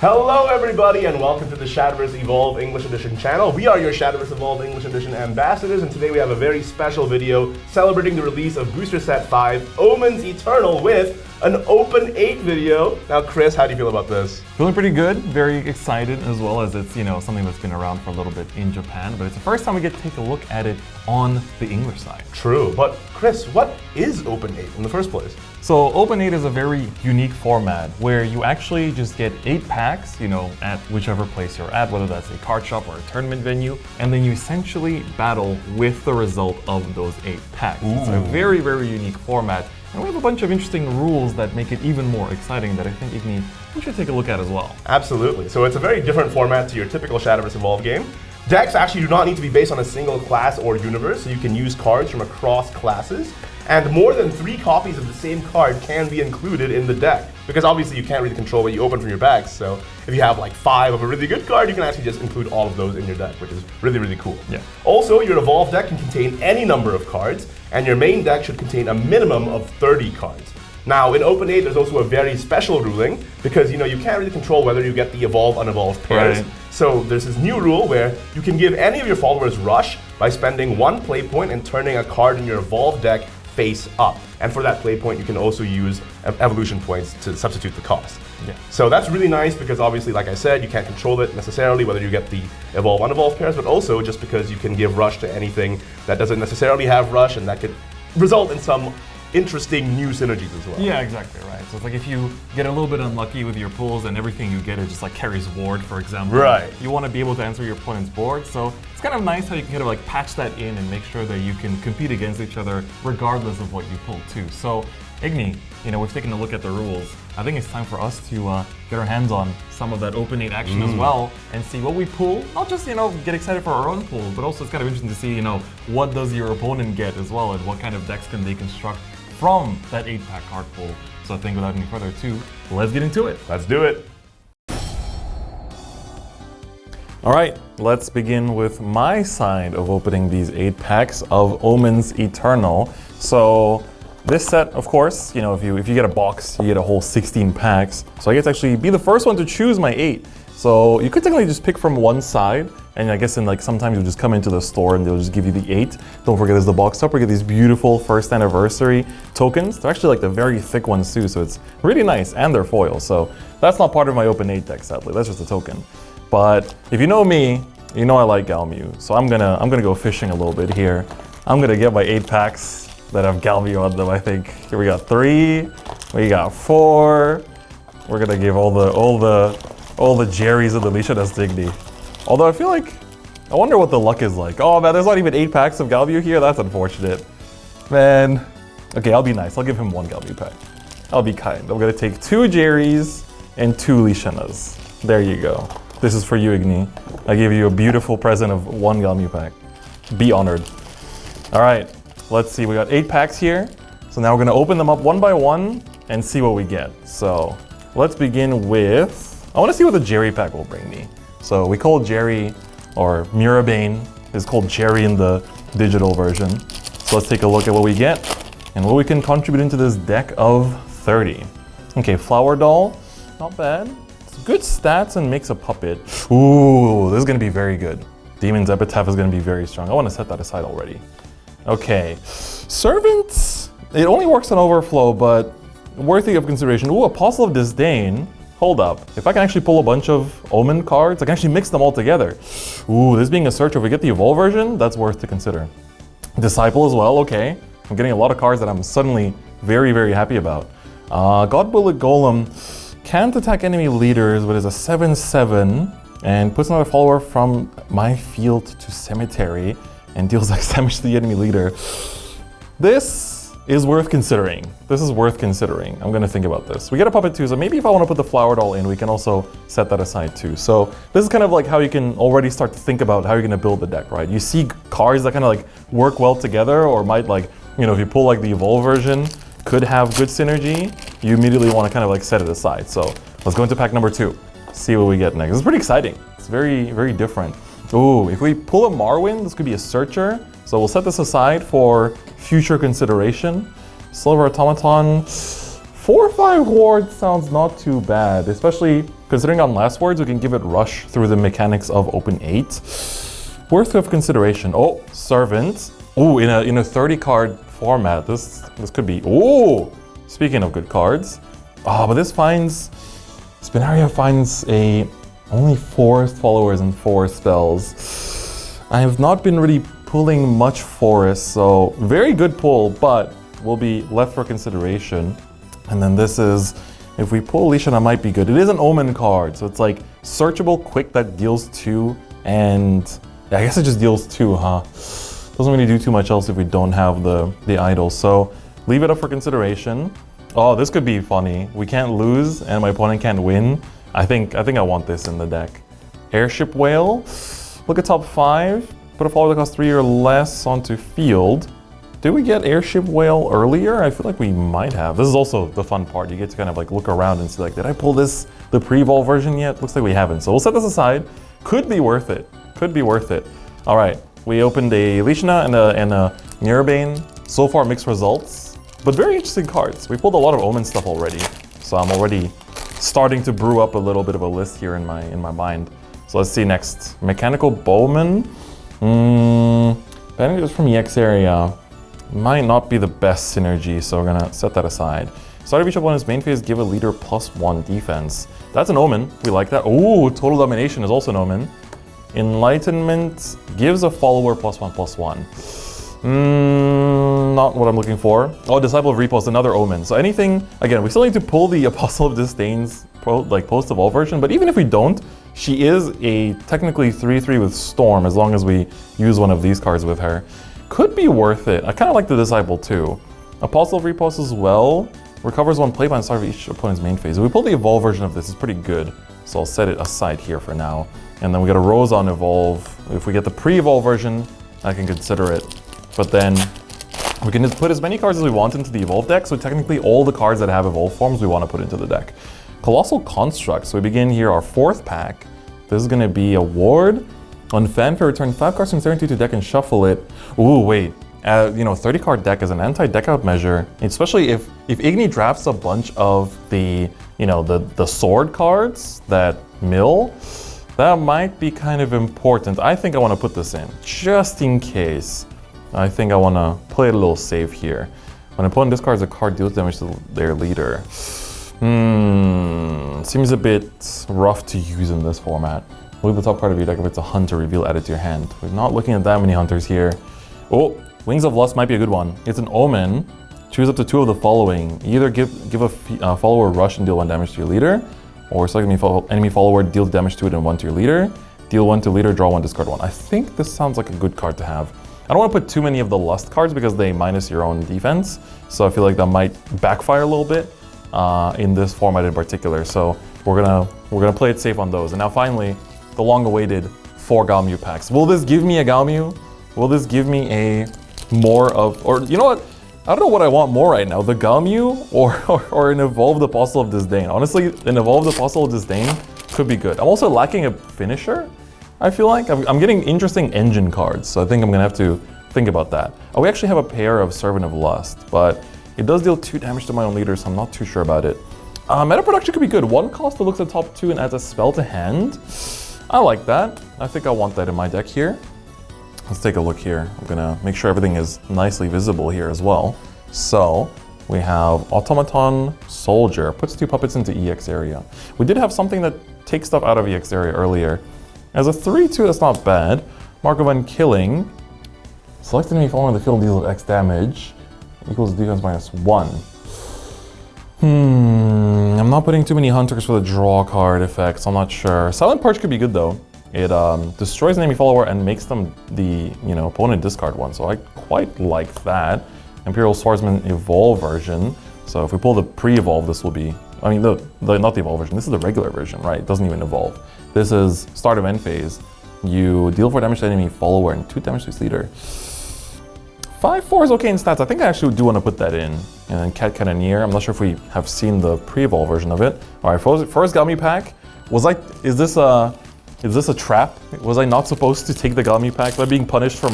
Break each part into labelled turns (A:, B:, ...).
A: Hello everybody and welcome to the Shadowverse Evolve English Edition channel. We are your Shadowverse Evolve English Edition ambassadors, and today we have a very special video celebrating the release of Booster Set 5, Omens Eternal, with an Open 8 video. Now Chris, how do you feel about this?
B: Feeling pretty good, very excited, as well as it's, something that's been around for a little bit in Japan, but it's the first time we get to take a look at it on the English side.
A: True, but Chris, what is Open 8 in the first place?
B: So Open 8 is a very unique format where you actually just get 8 packs, at whichever place you're at, whether that's a card shop or a tournament venue, and then you essentially battle with the result of those 8 packs. Ooh. It's a very, very unique format, and we have a bunch of interesting rules that make it even more exciting that I think Igni, you should take a look at as well.
A: Absolutely. So it's a very different format to your typical Shadowverse Evolve game. Decks actually do not need to be based on a single class or universe, so you can use cards from across classes. And more than 3 copies of the same card can be included in the deck, because obviously you can't really control what you open from your bags. So if you have like 5 of a really good card, you can actually just include all of those in your deck, which is really, really cool.
B: Yeah.
A: Also, your Evolve deck can contain any number of cards, and your main deck should contain a minimum of 30 cards. Now, in Open 8, there's also a very special ruling, because you can't really control whether you get the Evolve Unevolved pairs.
B: Right.
A: So there's this new rule where you can give any of your followers Rush by spending 1 play point and turning a card in your Evolve deck face up. And for that play point, you can also use evolution points to substitute the cost.
B: Yeah.
A: So that's really nice because obviously, like I said, you can't control it necessarily whether you get the Evolve Unevolved pairs, but also just because you can give Rush to anything that doesn't necessarily have Rush, and that could result in some interesting new synergies as well.
B: Yeah, exactly, right. So it's like if you get a little bit unlucky with your pulls and everything you get, it just like carries ward, for example.
A: Right.
B: You want to be able to answer your opponent's board, so it's kind of nice how you can kind of like patch that in and make sure that you can compete against each other regardless of what you pull too. So Igni, we've taken a look at the rules. I think it's time for us to get our hands on some of that Open 8 action as well and see what we pull. Not just, get excited for our own pulls, but also it's kind of interesting to see, what does your opponent get as well and what kind of decks can they construct from that 8-pack card pool. So I think without any further ado, let's get into it.
A: Let's do it.
B: All right, let's begin with my side of opening these 8 packs of Omens Eternal. So this set, of course, if you get a box, you get a whole 16 packs. So I get to actually be the first one to choose my 8. So you could technically just pick from one side, and I guess sometimes you'll just come into the store and they'll just give you the 8. Don't forget, as the box top, we get these beautiful first anniversary tokens. They're actually like the very thick ones too, so it's really nice, and they're foil. So that's not part of my Open 8 deck, sadly. That's just a token. But if you know me, you know I like Galmew. So I'm gonna go fishing a little bit here. I'm gonna get my 8 packs that have Galmew on them. I think here we got 3, we got 4. We're gonna give all the Jerrys and the Lisha Digny. Although I wonder what the luck is like. Oh man, there's not even 8 packs of Galmew here. That's unfortunate. Man. Okay, I'll be nice. I'll give him 1 Galmew pack. I'll be kind. I'm gonna take 2 Jerrys and 2 Lishanas. There you go. This is for you, Igni. I give you a beautiful present of 1 Galmew pack. Be honored. All right, let's see. We got 8 packs here. So now we're gonna open them up one by one and see what we get. So let's begin with, I wanna see what the Jerry pack will bring me. So we call Jerry, or Mirabane is called Jerry in the digital version. So let's take a look at what we get and what we can contribute into this deck of 30. Okay, Flower Doll, not bad. It's good stats and makes a puppet. Ooh, this is gonna be very good. Demon's Epitaph is gonna be very strong. I wanna set that aside already. Okay, Servant, it only works on Overflow, but worthy of consideration. Ooh, Apostle of Disdain. Hold up, if I can actually pull a bunch of Omen cards, I can actually mix them all together. Ooh, this being a searcher, if we get the Evolve version, that's worth to consider. Disciple as well, okay. I'm getting a lot of cards that I'm suddenly very, very happy about. God Bullet Golem can't attack enemy leaders, but is a 7/7 and puts another follower from my field to cemetery and deals X damage to the enemy leader. This is worth considering. This is worth considering. I'm gonna think about this. We get a puppet too, so maybe if I wanna put the Flower Doll in, we can also set that aside too. So this is kind of like how you can already start to think about how you're gonna build the deck, right? You see cards that kind of like work well together, or might like, if you pull like the Evolve version, could have good synergy, you immediately wanna kind of like set it aside. So let's go into pack number 2, see what we get next. It's pretty exciting. It's very, very different. Ooh, if we pull a Marwyn, this could be a searcher. So we'll set this aside for future consideration. Silver Automaton, 4 or 5 wards sounds not too bad, especially considering on last wards we can give it rush through the mechanics of open 8. Worth of consideration. Oh, Servant. Oh, in a 30 card format, this could be. Oh, speaking of good cards. Oh, but this Spinaria finds only forest followers and 4 spells. I have not been really pulling much forest, so very good pull, but will be left for consideration. And then this is, if we pull Alicia, that might be good. It is an Omen card, so it's like searchable quick that deals 2, and yeah, I guess it just deals 2, huh? Doesn't really do too much else if we don't have the idol, so leave it up for consideration. Oh, this could be funny. We can't lose, and my opponent can't win. I think I want this in the deck. Airship Whale. Look at top 5. Put a follower that costs 3 or less onto field. Did we get Airship Whale earlier? I feel like we might have. This is also the fun part. You get to kind of like look around and see like, did I pull the pre-evolve version yet? Looks like we haven't. So we'll set this aside. Could be worth it. Could be worth it. All right, we opened a Lishna and a Mirabane. So far mixed results, but very interesting cards. We pulled a lot of Omen stuff already. So I'm already starting to brew up a little bit of a list here in my mind. So let's see next. Mechanical Bowman. Banning just from EX area. Might not be the best synergy, so we're gonna set that aside. Start of each opponent's main phase, give a leader +1 defense. That's an Omen. We like that. Ooh, Total Domination is also an Omen. Enlightenment gives a follower +1/+1. Not what I'm looking for. Oh, Disciple of Repost, another Omen. So anything, again, we still need to pull the Apostle of Disdain's post-evolve version, but even if we don't, she is a technically 3/3 with Storm as long as we use one of these cards with her. Could be worth it. I kind of like the Disciple too. Apostle of Repost as well. Recovers 1 play by the start of each opponent's main phase. If we pull the Evolve version of this, it's pretty good. So I'll set it aside here for now. And then we got a Rose on Evolve. If we get the pre-Evolve version, I can consider it. But then we can just put as many cards as we want into the Evolve deck. So technically all the cards that have Evolve forms we want to put into the deck. Colossal Construct. So we begin here our 4th pack. This is going to be a ward. On Fanfare, return 5 cards from turn 2 to deck and shuffle it. Ooh, wait. 30 card deck is an anti-deck out measure, especially if Igni drafts a bunch of the sword cards that mill. That might be kind of important. I think I want to put this in just in case. I think I want to play it a little safe here. When an opponent discards a card, deals damage to their leader. Seems a bit rough to use in this format. Leave the top card of your deck if it's a hunter, reveal, add it to your hand. We're not looking at that many hunters here. Oh, Wings of Lust might be a good one. It's an Omen. Choose up to 2 of the following. Either give a follower rush and deal 1 damage to your leader, or select enemy follower, deal damage to it and 1 to your leader. Deal 1 to leader, draw 1, discard 1. I think this sounds like a good card to have. I don't want to put too many of the Lust cards because they minus your own defense. So I feel like that might backfire a little bit in this format in particular. So we're gonna play it safe on those. And now finally, the long-awaited 4 Galmu packs. Will this give me a Galmu? Will this give me a more of, or you know what? I don't know what I want more right now, the Galmu or an Evolved Apostle of Disdain. Honestly, an Evolved Apostle of Disdain could be good. I'm also lacking a finisher, I feel like. I'm getting interesting engine cards, so I think I'm gonna have to think about that. Oh, we actually have a pair of Servant of Lust, but it does deal 2 damage to my own leader, so I'm not too sure about it. Meta production could be good. 1 cost that looks at top 2 and adds a spell to hand. I like that. I think I want that in my deck here. Let's take a look here. I'm gonna make sure everything is nicely visible here as well. So we have Automaton Soldier, puts 2 puppets into EX area. We did have something that takes stuff out of EX area earlier. As a 3/2, that's not bad. Mark of Unkilling. Select enemy following the field deals X damage. Equals defense -1. I'm not putting too many hunters for the draw card effects. I'm not sure. Silent Perch could be good though. It destroys an enemy follower and makes them the opponent discard 1. So I quite like that. Imperial Swordsman Evolve version. So if we pull the pre-evolve, this will be, I mean, not the evolve version. This is the regular version, right? It doesn't even evolve. This is start of end phase. You deal 4 damage to enemy follower and 2 damage to its leader. 5/4 is okay in stats. I think I actually do want to put that in. And then Cat Cannoneer. I'm not sure if we have seen the pre-evolve version of it. All right, first Galmi pack. Is this a trap? Was I not supposed to take the Galmi pack? Am I being punished for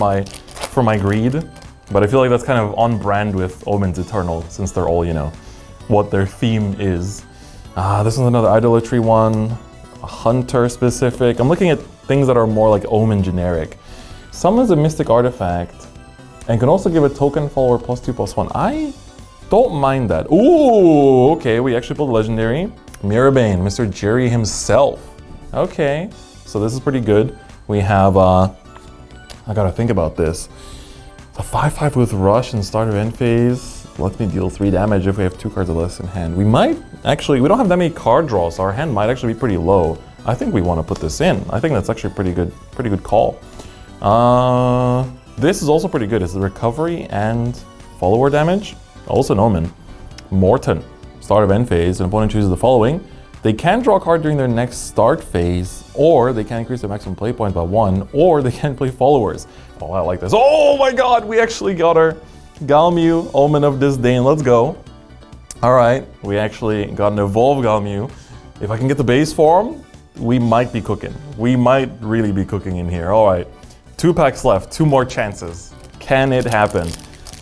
B: my greed? But I feel like that's kind of on brand with Omens Eternal, since they're all, what their theme is. This is another idolatry one, a hunter specific. I'm looking at things that are more like Omen generic. Summons a mystic artifact and can also give a token follower +2/+1. I don't mind that. Ooh, okay, we actually pulled a legendary. Mirabane, Mr. Jerry himself. Okay, so this is pretty good. We have, I gotta think about this. A 5/5 with Rush and start of end phase. Lets me deal 3 damage if we have 2 cards or less in hand. We might actually, we don't have that many card draws, so our hand might actually be pretty low. I think we want to put this in. I think that's actually a pretty good call. This is also pretty good. It's the recovery and follower damage. Also an Omen. Morton, start of end phase. An opponent chooses the following. They can draw a card during their next start phase, or they can increase their maximum play point by 1, or they can play followers. Oh, I like this. Oh my god, we actually got our Galmew, Omen of Disdain. Let's go. All right, we actually got an Evolve Galmew. If I can get the base form, we might be cooking. We might really be cooking in here. All right, 2 packs left, 2 more chances. Can it happen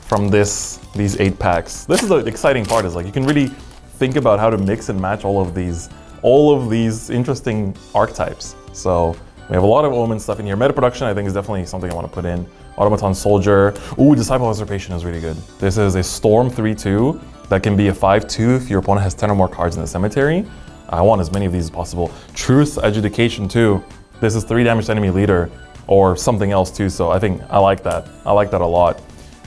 B: from these 8 packs? This is the exciting part, is like you can really think about how to mix and match all of these interesting archetypes. So we have a lot of Omen stuff in here. Meta production, I think, is definitely something I want to put in. Automaton Soldier. Ooh, Disciple of Usurpation is really good. This is a Storm 3/2 that can be a 5/2 if your opponent has 10 or more cards in the cemetery. I want as many of these as possible. Truth Adjudication too. This is 3 damage to enemy leader or something else too, so I think I like that. I like that a lot.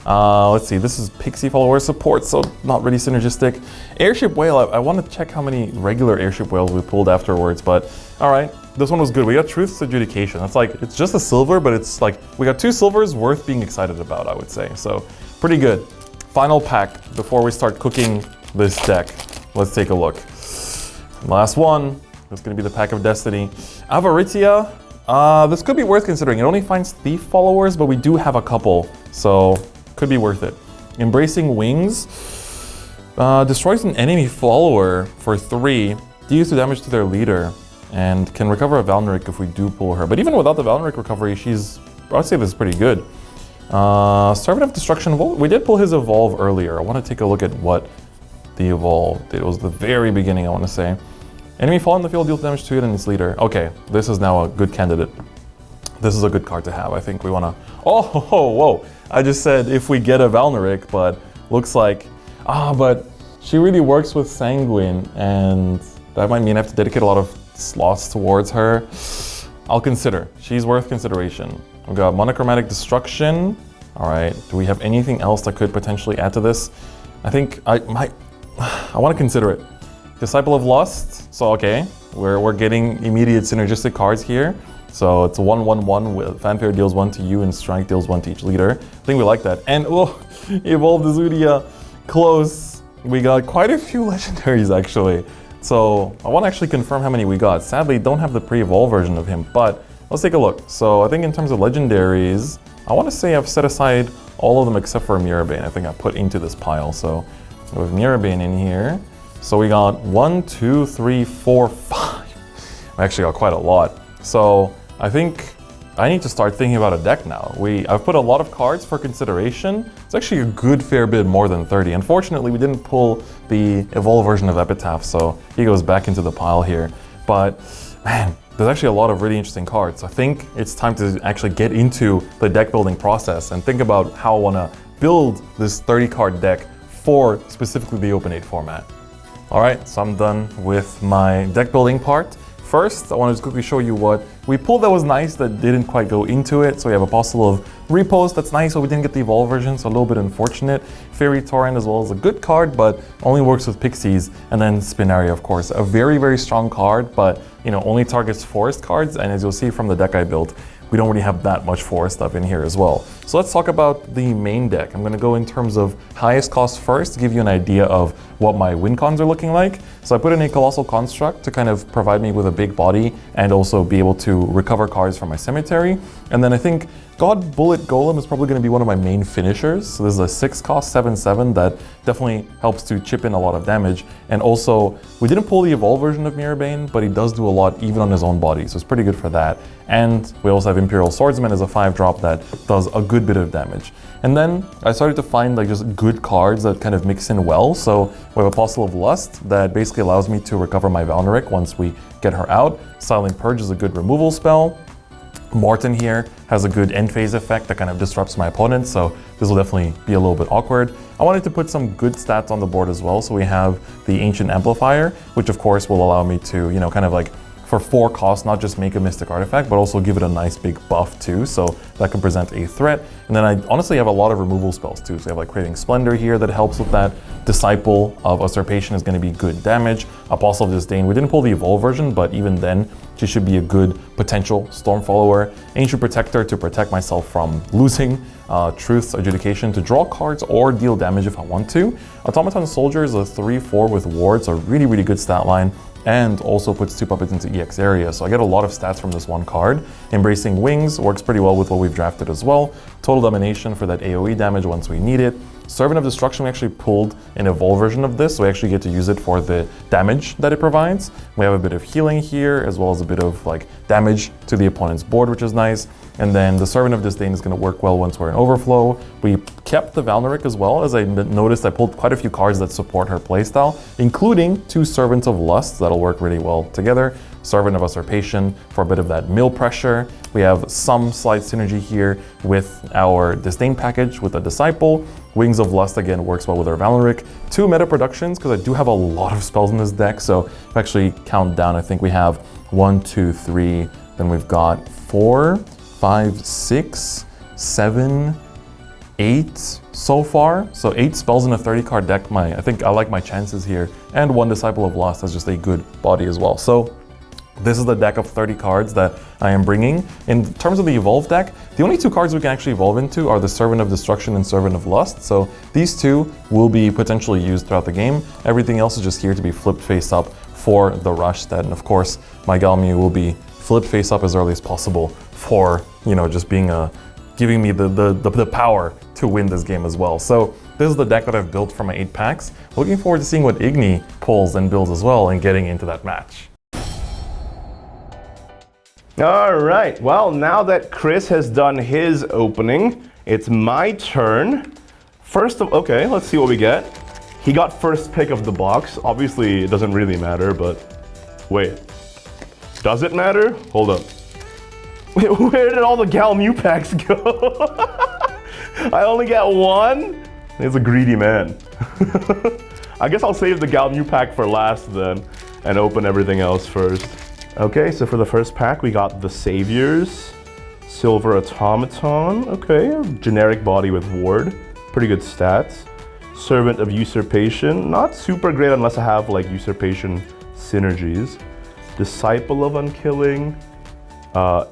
B: Let's see, this is Pixie follower support, so not really synergistic. Airship Whale, I want to check how many regular Airship Whales we pulled afterwards, but all right, this one was good. We got Truth's Adjudication. That's like, it's just a silver, but it's like, we got 2 silvers worth being excited about, I would say. So pretty good. Final pack before we start cooking this deck. Let's take a look. Last one, that's gonna be the Pack of Destiny. Avaritia, this could be worth considering. It only finds Thief followers, but we do have a couple, so could be worth it. Embracing Wings, destroys an enemy follower for 3, deals 2 damage to their leader, and can recover a Valneric if we do pull her. But even without the Valneric recovery, I'd say this is pretty good. Servant of Destruction, we did pull his Evolve earlier. I want to take a look at what the Evolve did. It was the very beginning, I want to say. Enemy fall in the field, deals damage to it and its leader. Okay, this is now a good candidate. This is a good card to have. I think we want to... Oh, whoa. I just said if we get a Valneric, but looks like... but she really works with Sanguine, and that might mean I have to dedicate a lot of slots towards her. I'll consider. She's worth consideration. We've got Monochromatic Destruction. All right, do we have anything else that could potentially add to this? I think I want to consider it. Disciple of Lust. So okay, we're getting immediate synergistic cards here. So it's a 1/1/1 with Fanfare deals 1 to you and Strike deals 1 to each leader. I think we like that. And Evolved Azudia, close. We got quite a few legendaries actually. So I want to actually confirm how many we got. Sadly, don't have the pre-evolve version of him, but let's take a look. So I think in terms of legendaries, I want to say I've set aside all of them except for Mirabane. I think I put into this pile. So we have Mirabane in here. So we got 1, 2, 3, 4, 5. We actually got quite a lot. So I think I need to start thinking about a deck now. I've put a lot of cards for consideration. It's actually a good fair bit more than 30. Unfortunately, we didn't pull the Evolve version of Epitaph, so he goes back into the pile here. But man, there's actually a lot of really interesting cards. I think it's time to actually get into the deck building process and think about how I want to build this 30 card deck for specifically the Open 8 format. All right, so I'm done with my deck building part. First, I want to just quickly show you what we pulled that was nice that didn't quite go into it. So we have Apostle of Repose, that's nice, but we didn't get the Evolve version, so a little bit unfortunate. Fairy Torrent as well is a good card, but only works with Pixies. And then Spinaria, of course, a very, very strong card, but only targets forest cards. And as you'll see from the deck I built, we don't really have that much forest stuff in here as well. So let's talk about the main deck. I'm going to go in terms of highest cost first to give you an idea of what my win cons are looking like. So I put in a Colossal Construct to kind of provide me with a big body and also be able to recover cards from my cemetery. And then I think God Bullet Golem is probably going to be one of my main finishers. So this is a 6 cost 7/7 that definitely helps to chip in a lot of damage. And also, we didn't pull the Evolve version of Mirabane, but he does do a lot even on his own body. So it's pretty good for that. And we also have Imperial Swordsman is a 5-drop that does a good bit of damage. And then I started to find like just good cards that kind of mix in well. So we have Apostle of Lust that basically allows me to recover my Valneric once we get her out. Silent Purge is a good removal spell. Morton here has a good end phase effect that kind of disrupts my opponent, so this will definitely be a little bit awkward. I wanted to put some good stats on the board as well, so we have the Ancient Amplifier, which of course will allow me to, you know, kind of like for 4 costs, not just make a Mystic Artifact, but also give it a nice big buff too, so that can present a threat. And then I honestly have a lot of removal spells too, so I have like Creating Splendor here that helps with that. Disciple of Usurpation is going to be good damage. Apostle of Disdain, we didn't pull the Evolve version, but even then, she should be a good potential Storm Follower. Ancient Protector to protect myself from losing. Truth's Adjudication to draw cards or deal damage if I want to. Automaton Soldier is a 3/4 with wards, a really, really good stat line, and also puts 2 puppets into EX area, so I get a lot of stats from this one card. Embracing Wings works pretty well with what we've drafted as well. Total Domination for that AoE damage once we need it. Servant of Destruction, we actually pulled an Evolve version of this, so we actually get to use it for the damage that it provides. We have a bit of healing here, as well as a bit of like damage to the opponent's board, which is nice. And then the Servant of Disdain is going to work well once we're in Overflow. We kept the Valneric as well, as I noticed I pulled quite a few cards that support her playstyle, including 2 Servants of Lust that'll work really well together. Servant of Usurpation for a bit of that mill pressure. We have some slight synergy here with our Disdain package with the Disciple. Wings of Lust again works well with our Valneric. 2 meta productions, because I do have a lot of spells in this deck, so if I actually count down, I think we have 1, 2, 3, then we've got 4, 5, 6, 7, 8 so far. So 8 spells in a 30-card deck. I think I like my chances here. And 1 Disciple of Lust has just a good body as well. So this is the deck of 30 cards that I am bringing. In terms of the Evolve deck, the only 2 cards we can actually evolve into are the Servant of Destruction and Servant of Lust. So these 2 will be potentially used throughout the game. Everything else is just here to be flipped face up for the rush set. And of course, my Galmu will be flipped face up as early as possible for, you know, just being giving me the power to win this game as well. So this is the deck that I've built for my 8 packs. Looking forward to seeing what Igni pulls and builds as well and getting into that match.
A: All right, well, now that Chris has done his opening, it's my turn. Okay, let's see what we get. He got first pick of the box. Obviously, it doesn't really matter, but wait. Does it matter? Hold up. Where did all the Galmu packs go? I only get 1? He's a greedy man. I guess I'll save the Galmu pack for last then and open everything else first. Okay, so for the first pack, we got the Saviors, Silver Automaton, okay, generic body with ward, pretty good stats. Servant of Usurpation, not super great unless I have like Usurpation synergies. Disciple of Unkilling,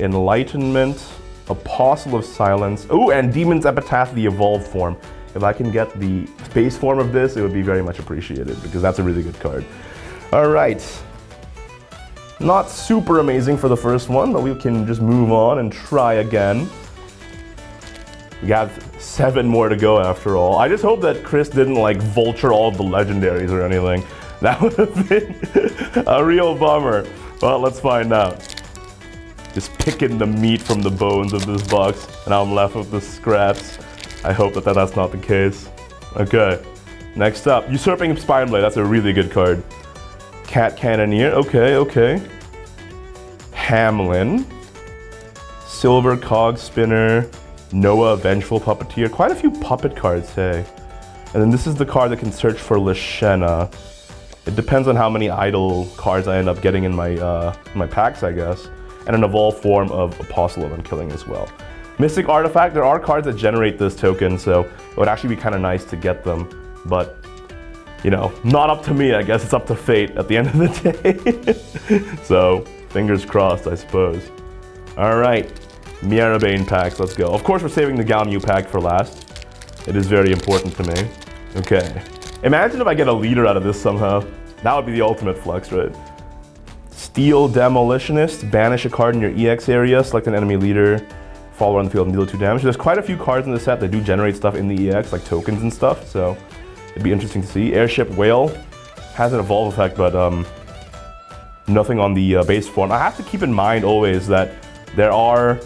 A: Enlightenment, Apostle of Silence, oh, and Demon's Epitaph, the Evolved form. If I can get the base form of this, it would be very much appreciated because that's a really good card. All right. Not super amazing for the first one, but we can just move on and try again. We have 7 more to go after all. I just hope that Chris didn't like vulture all of the legendaries or anything. That would have been a real bummer. Well, let's find out. Just picking the meat from the bones of this box, and I'm left with the scraps. I hope that that's not the case. Okay, next up, Usurping Spineblade. That's a really good card. Cat Cannoneer, okay. Hamlin, Silver Cog Spinner, Noah Vengeful Puppeteer. Quite a few puppet cards, hey. And then this is the card that can search for Lashena. It depends on how many idle cards I end up getting in my packs, I guess. And an evolved form of Apostle of Unkilling as well. Mystic Artifact, there are cards that generate this token, so it would actually be kind of nice to get them. But you know, not up to me, I guess. It's up to fate at the end of the day. So, fingers crossed, I suppose. All right, Miarabane packs, let's go. Of course, we're saving the Galmu pack for last. It is very important to me. Okay. Imagine if I get a leader out of this somehow. That would be the ultimate flex, right? Steel Demolitionist, banish a card in your EX area, select an enemy leader, follower on the field and deal 2 damage. There's quite a few cards in the set that do generate stuff in the EX, like tokens and stuff, so it'd be interesting to see. Airship Whale has an evolve effect, but nothing on the base form. I have to keep in mind always that there are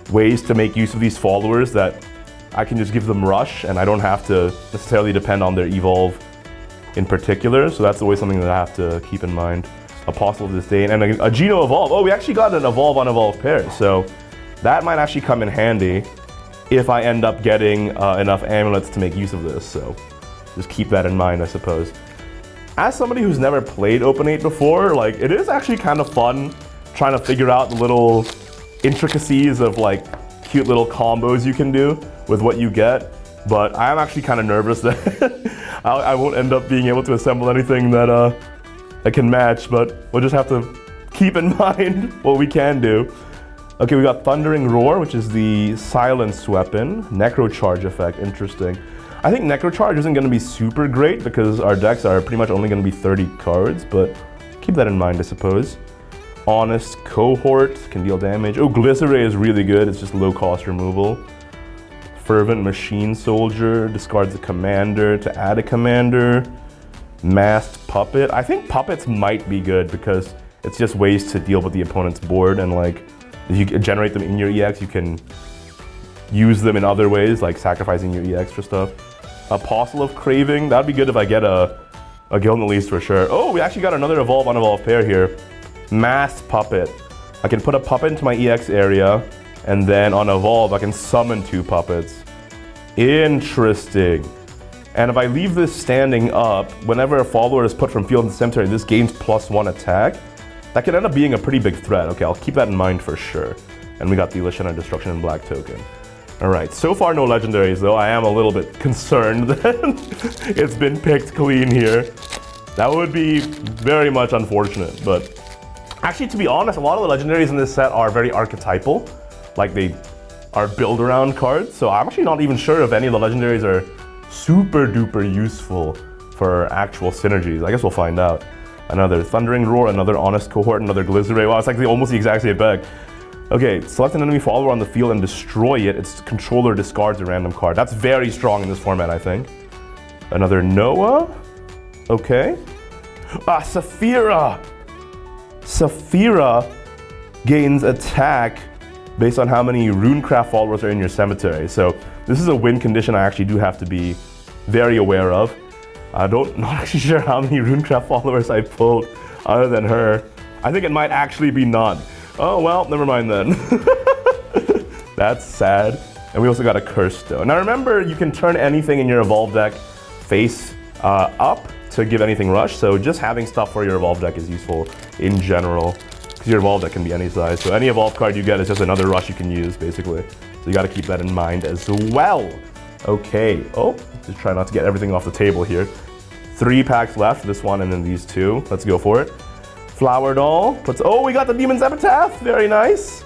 A: ways to make use of these followers that I can just give them rush and I don't have to necessarily depend on their evolve in particular. So that's always something that I have to keep in mind. Apostle of Disdain and a Geno Evolve. Oh, we actually got an Evolve on Evolve pair. So that might actually come in handy if I end up getting enough amulets to make use of this. So just keep that in mind, I suppose. As somebody who's never played Open 8 before, like, it is actually kind of fun trying to figure out the little intricacies of like cute little combos you can do with what you get. But I am actually kind of nervous that I won't end up being able to assemble anything that I can match, but we'll just have to keep in mind what we can do. Okay, we got Thundering Roar, which is the silence weapon. Necrocharge effect, interesting. I think Necrocharge isn't going to be super great because our decks are pretty much only going to be 30 cards, but keep that in mind, I suppose. Honest Cohort can deal damage. Oh, Glyceray is really good. It's just low cost removal. Fervent Machine Soldier discards a commander to add a commander. Masked Puppet. I think puppets might be good because it's just ways to deal with the opponent's board, and like if you generate them in your EX, you can use them in other ways, like sacrificing your EX for stuff. Apostle of Craving. That'd be good if I get a Gilneas for sure. Oh, we actually got another Evolve on Evolve pair here. Masked Puppet. I can put a puppet into my EX area, and then on Evolve, I can summon 2 puppets. Interesting. And if I leave this standing up, whenever a follower is put from field into cemetery, this gains +1 attack. That could end up being a pretty big threat. Okay, I'll keep that in mind for sure. And we got the Lashana Destruction and Black token. All right, so far no legendaries though. I am a little bit concerned that it's been picked clean here. That would be very much unfortunate, but actually, to be honest, a lot of the legendaries in this set are very archetypal. Like they are built around cards. So I'm actually not even sure if any of the legendaries are super duper useful for actual synergies. I guess we'll find out. Another Thundering Roar, another Honest Cohort, another Glyceray. Wow, it's like almost the exact same bag. Okay, select an enemy follower on the field and destroy it. Its controller discards a random card. That's very strong in this format, I think. Another Noah. Okay. Saphira. Saphira gains attack based on how many Runecraft followers are in your cemetery. So this is a win condition I actually do have to be very aware of. Not actually sure how many Runecraft followers I pulled other than her. I think it might actually be none. Oh, well, never mind then. That's sad. And we also got a Curse Stone. Now remember, you can turn anything in your Evolve deck face up to give anything rush. So just having stuff for your Evolve deck is useful in general, because your Evolve deck can be any size. So any Evolve card you get is just another rush you can use, basically. So you got to keep that in mind as well. Okay. Oh, just try not to get everything off the table here. 3 packs left, this one and then these 2. Let's go for it. Flower Doll puts, oh, we got the Demon's Epitaph, very nice.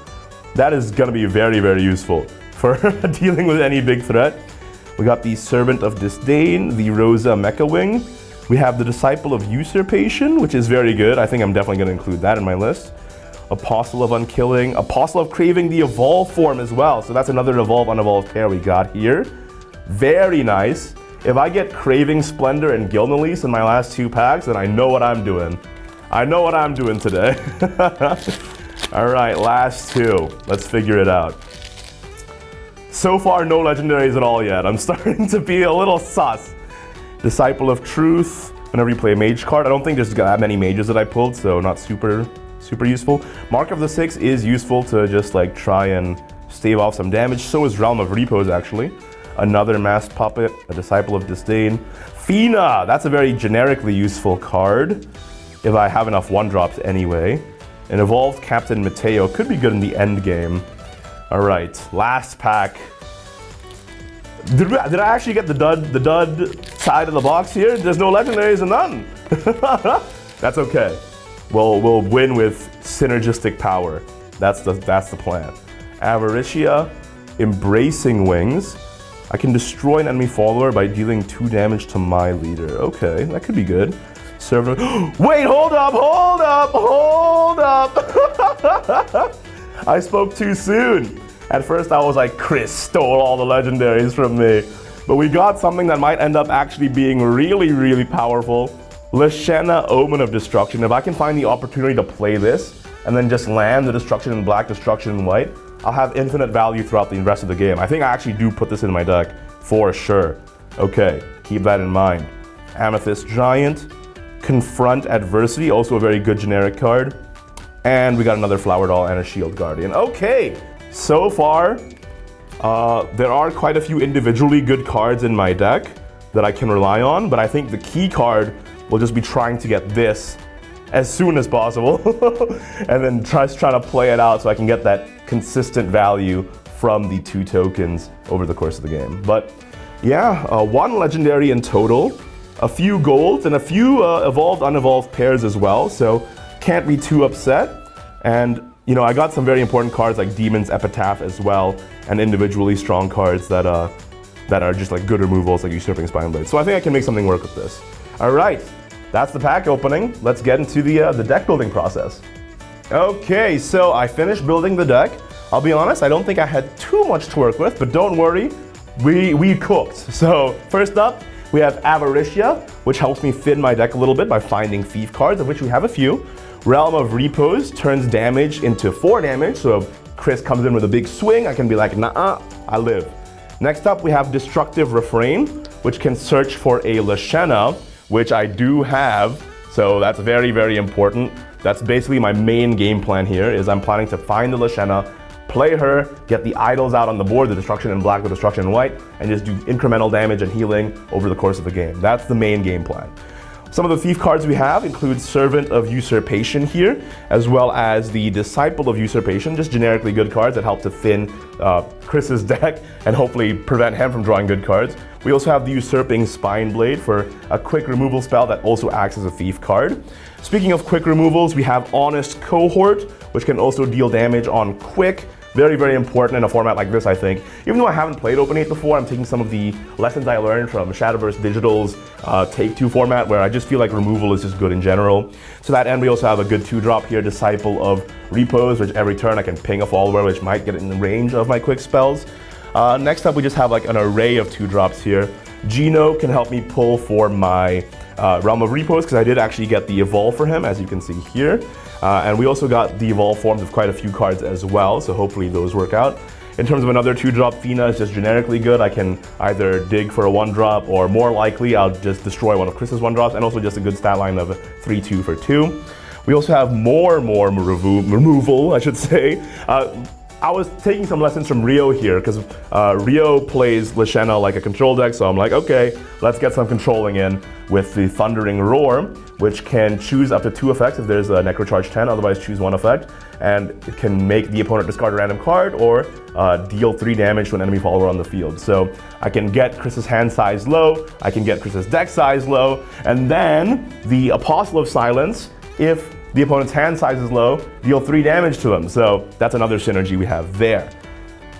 A: That is gonna be very, very useful for dealing with any big threat. We got the Servant of Disdain, the Rosa Mecha Wing. We have the Disciple of Usurpation, which is very good. I think I'm definitely gonna include that in my list. Apostle of Unkilling, Apostle of Craving, the Evolve form as well. So that's another Evolve Unevolved pair we got here. Very nice. If I get Craving Splendor and Gilneas in my last 2 packs, then I know what I'm doing. I know what I'm doing today. All right, last 2. Let's figure it out. So far, no legendaries at all yet. I'm starting to be a little sus. Disciple of Truth, whenever you play a mage card. I don't think there's that many mages that I pulled, so not super useful. Mark of the Six is useful to just like try and stave off some damage. So is Realm of Repose, actually. Another Masked Puppet, a Disciple of Disdain. Fina, that's a very generically useful card, if I have enough 1-drops anyway. An Evolved Captain Mateo could be good in the end game. All right, last pack. Did I actually get the dud side of the box here? There's no legendaries and none. That's okay. We'll win with synergistic power. That's the plan. Avaricia, Embracing Wings. I can destroy an enemy follower by dealing 2 damage to my leader. Okay, that could be good. Server. Wait, hold up! I spoke too soon. At first I was like, Chris stole all the legendaries from me. But we got something that might end up actually being really, really powerful. Lashana, Omen of Destruction. If I can find the opportunity to play this and then just land the Destruction in black, Destruction in white, I'll have infinite value throughout the rest of the game. I think I actually do put this in my deck for sure. Okay, keep that in mind. Amethyst Giant, Confront Adversity, also a very good generic card. And we got another Flower Doll and a Shield Guardian. Okay, so far, there are quite a few individually good cards in my deck that I can rely on, but I think the key card will just be trying to get this as soon as possible and then trying to play it out so I can get that consistent value from the 2 tokens over the course of the game. But yeah, 1 legendary in total, a few golds, and a few evolved, unevolved pairs as well, so can't be too upset. And you know, I got some very important cards like Demon's Epitaph as well, and individually strong cards that are just like good removals like Usurping Spineblade. So I think I can make something work with this. All right, that's the pack opening. Let's get into the deck building process. Okay, so I finished building the deck. I'll be honest, I don't think I had too much to work with, but don't worry, we cooked. So first up, we have Avaricia, which helps me fit my deck a little bit by finding thief cards, of which we have a few. Realm of Repose turns damage into 4 damage, so if Chris comes in with a big swing, I can be like, nah, I live. Next up, we have Destructive Refrain, which can search for a Lashana, which I do have, so that's very, very important. That's basically my main game plan here, is I'm planning to find the Lashana, play her, get the idols out on the board, the Destruction in black, the Destruction in white, and just do incremental damage and healing over the course of the game. That's the main game plan. Some of the thief cards we have include Servant of Usurpation here, as well as the Disciple of Usurpation, just generically good cards that help to thin Chris's deck and hopefully prevent him from drawing good cards. We also have the Usurping Spineblade for a quick removal spell that also acts as a thief card. Speaking of quick removals, we have Honest Cohort, which can also deal damage on quick. Very, very important in a format like this, I think. Even though I haven't played Open 8 before, I'm taking some of the lessons I learned from Shadowverse Digital's Take-Two format, where I just feel like removal is just good in general. To that end, we also have a good 2-drop here, Disciple of Repose, which every turn I can ping a follower, which might get in the range of my quick spells. Next up, we just have like an array of 2-drops here. Gino can help me pull for my Realm of Repose, because I did actually get the Evolve for him, as you can see here. And we also got the Evolve forms of quite a few cards as well, so hopefully those work out. In terms of another 2-drop, Fina is just generically good. I can either dig for a 1-drop, or more likely, I'll just destroy one of Chris's 1-drops, and also just a good stat line of 3-2 for 2. We also have more removal, I should say. I was taking some lessons from Rio here, because Rio plays Lashana like a control deck, so I'm like, okay, let's get some controlling in with the Thundering Roar, which can choose up to 2 effects if there's a Necrocharge 10, otherwise choose 1 effect, and it can make the opponent discard a random card or deal 3 damage to an enemy follower on the field. So I can get Chris's hand size low, I can get Chris's deck size low, and then the Apostle of Silence, if the opponent's hand size is low, deal 3 damage to them. So that's another synergy we have there.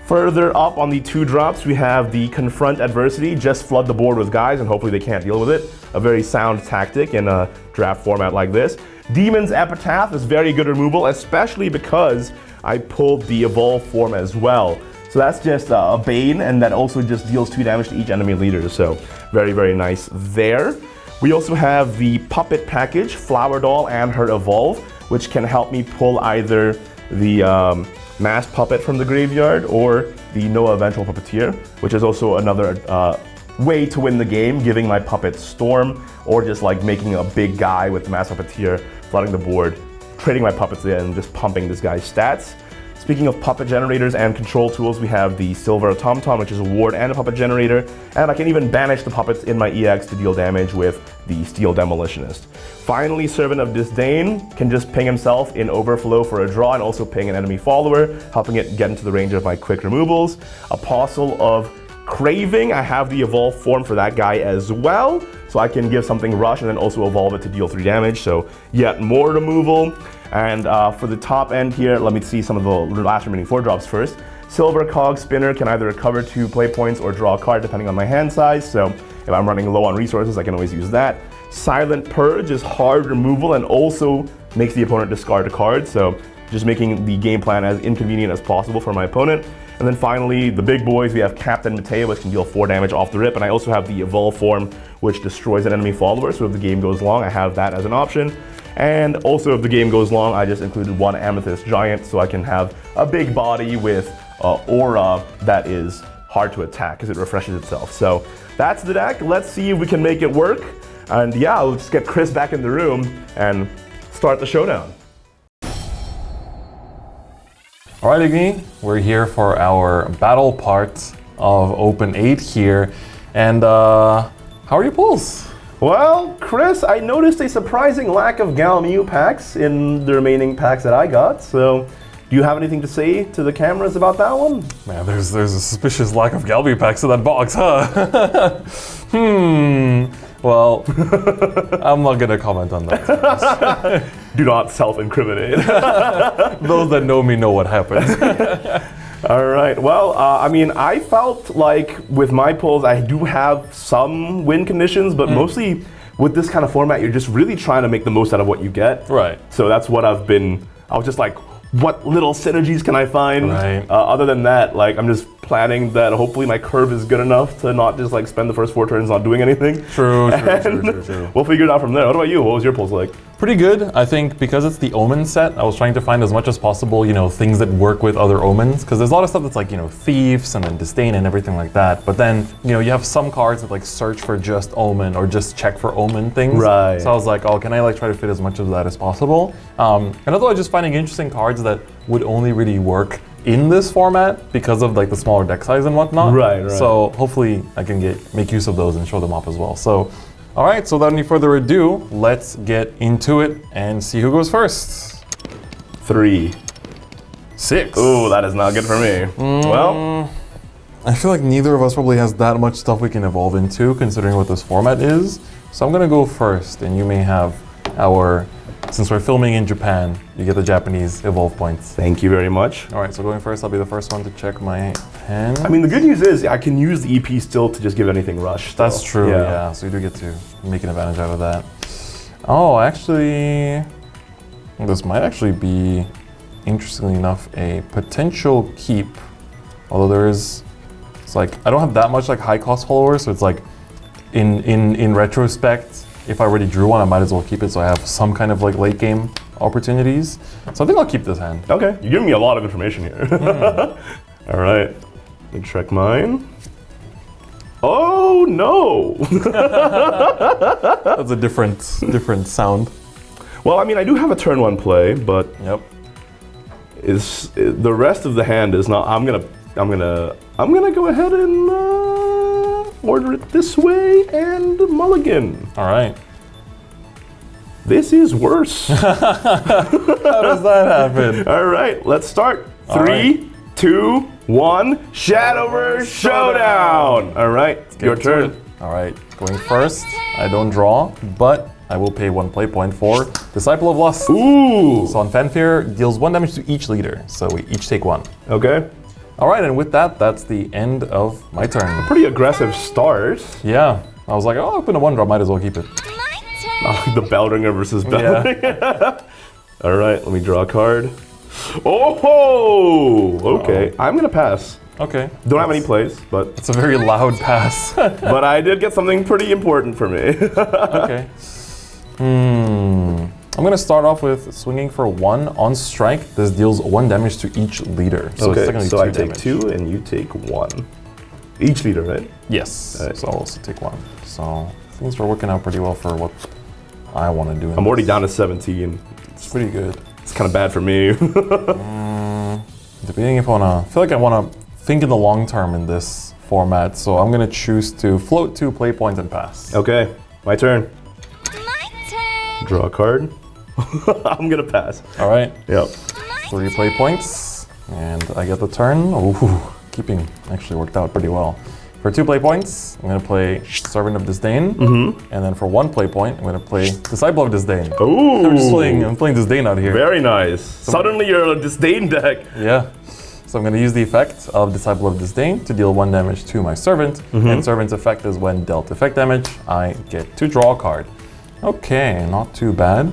A: Further up on the 2-drops, we have the Confront Adversity, just flood the board with guys and hopefully they can't deal with it. A very sound tactic in a draft format like this. Demon's Epitaph is very good removal, especially because I pulled the Evolve form as well. So that's just a Bane, and that also just deals 2 damage to each enemy leader. So very, very nice there. We also have the Puppet package, Flower Doll and her Evolve, which can help me pull either the Mass Puppet from the graveyard or the Noah Eventual Puppeteer, which is also another way to win the game, giving my puppet Storm, or just like making a big guy with the Mass Puppeteer, flooding the board, trading my puppets in, and just pumping this guy's stats. Speaking of puppet generators and control tools, we have the Silver Automaton, which is a ward and a puppet generator, and I can even banish the puppets in my EX to deal damage with the Steel Demolitionist. Finally, Servant of Disdain can just ping himself in Overflow for a draw and also ping an enemy follower, helping it get into the range of my quick removals. Apostle of Craving, I have the Evolve form for that guy as well, so I can give something Rush and then also evolve it to deal 3 damage, so yet more removal. And for the top end here, let me see some of the last remaining 4-drops first. Silver Cog Spinner can either recover 2 play points or draw a card depending on my hand size, so if I'm running low on resources, I can always use that. Silent Purge is hard removal and also makes the opponent discard a card, so just making the game plan as inconvenient as possible for my opponent. And then finally, the big boys, we have Captain Mateo, which can deal 4 damage off the rip, and I also have the Evolve form, which destroys an enemy follower, so if the game goes long, I have that as an option. And also, if the game goes long, I just included one Amethyst Giant so I can have a big body with aura that is hard to attack because it refreshes itself. So that's the deck. Let's see if we can make it work. And yeah, let's get Chris back in the room and start the showdown.
B: All right, Igni, we're here for our battle part of Open 8 here. And how are your pulls?
A: Well, Chris, I noticed a surprising lack of Galmew packs in the remaining packs that I got. So do you have anything to say to the cameras about that one?
B: Man, there's a suspicious lack of Galmew packs in that box, huh? Well, I'm not gonna comment on that.
A: Do not self-incriminate.
B: Those that know me know what happens.
A: All right. Well, I mean, I felt like with my pulls, I do have some win conditions, but mostly with this kind of format, you're just really trying to make the most out of what you get.
B: Right.
A: So that's what I was just like, what little synergies can I find?
B: Right.
A: Other than that, like, I'm just planning that hopefully my curve is good enough to not just like spend the first 4 turns not doing anything.
B: True.
A: We'll figure it out from there. What about you? What was your pulls like?
B: Pretty good. I think because it's the Omen set, I was trying to find as much as possible, you know, things that work with other Omens. Because there's a lot of stuff that's like, you know, Thieves and then Disdain and everything like that. But then, you know, you have some cards that like search for just Omen or just check for Omen things.
A: Right.
B: So I was like, oh, can I like try to fit as much of that as possible? And otherwise just finding interesting cards that would only really work in this format because of like the smaller deck size and whatnot.
A: Right.
B: So hopefully I can make use of those and show them off as well. So, all right, so without any further ado, let's get into it and see who goes first.
A: 3.
B: 6.
A: Ooh, that is not good for me. Well,
B: I feel like neither of us probably has that much stuff we can evolve into considering what this format is. So I'm gonna go first and you may have since we're filming in Japan, you get the Japanese evolve points.
A: thank you very much.
B: All right, so going first, I'll be the first one to check my hand.
A: I mean, the good news is I can use the EP still to just give anything rush. Still.
B: That's true, yeah. So you do get to make an advantage out of that. Oh, actually, this might actually be, interestingly enough, a potential keep. Although it's like, I don't have that much like high cost followers, so it's like, in retrospect, if I already drew one, I might as well keep it so I have some kind of like late game opportunities. So I think I'll keep this hand.
A: Okay, you're giving me a lot of information here. All right, let me check mine. Oh no!
B: That's a different sound.
A: Well, I mean, I do have a turn 1 play, but
B: Yep.
A: the rest of the hand is not. I'm gonna go ahead and order it this way and mulligan.
B: All right.
A: This is worse.
B: How does that happen?
A: All right, let's start.
B: All
A: 3, 2, 1. Shadowverse Showdown. All right, your turn.
B: All right, going first. I don't draw, but I will pay 1 play point for Disciple of Lust.
A: Ooh.
B: So on Fanfare, deals 1 damage to each leader. So we each take 1.
A: Okay.
B: All right, and with that, that's the end of my turn.
A: Pretty aggressive start.
B: Yeah, I was like, oh, open a 1-drop, might as well keep it.
A: The Bellringer versus Bellringer.
B: Yeah.
A: All right, let me draw a card. Oh, okay. I'm gonna pass.
B: Okay.
A: Don't have any plays, but
B: It's a very loud pass.
A: but I did get something pretty important for me.
B: Okay. I'm gonna start off with swinging for 1 on strike. This deals 1 damage to each leader. So it's
A: Okay,
B: technically
A: so
B: 2
A: I take
B: damage.
A: 2 and you take 1. Each leader, right?
B: Yes.
A: Alright.
B: So I'll also take 1. So things are working out pretty well for what I want to do.
A: I'm already down to 17.
B: It's pretty good.
A: It's kind of bad for me.
B: Debating if I want to think in the long term in this format. So I'm gonna choose to float 2 play points and pass.
A: Okay, my turn.
C: My turn.
A: Draw a card. I'm gonna pass.
B: All right.
A: Yep.
B: 3 play points, and I get the turn. Ooh, keeping actually worked out pretty well. For 2 play points, I'm gonna play Servant of Disdain, and then for 1 play point, I'm gonna play Disciple of Disdain.
A: Ooh.
B: I'm playing Disdain out here.
A: Very nice. Suddenly you're a disdain deck.
B: Yeah. So I'm gonna use the effect of Disciple of Disdain to deal 1 damage to my Servant, and Servant's effect is when dealt effect damage, I get to draw a card. Okay, not too bad.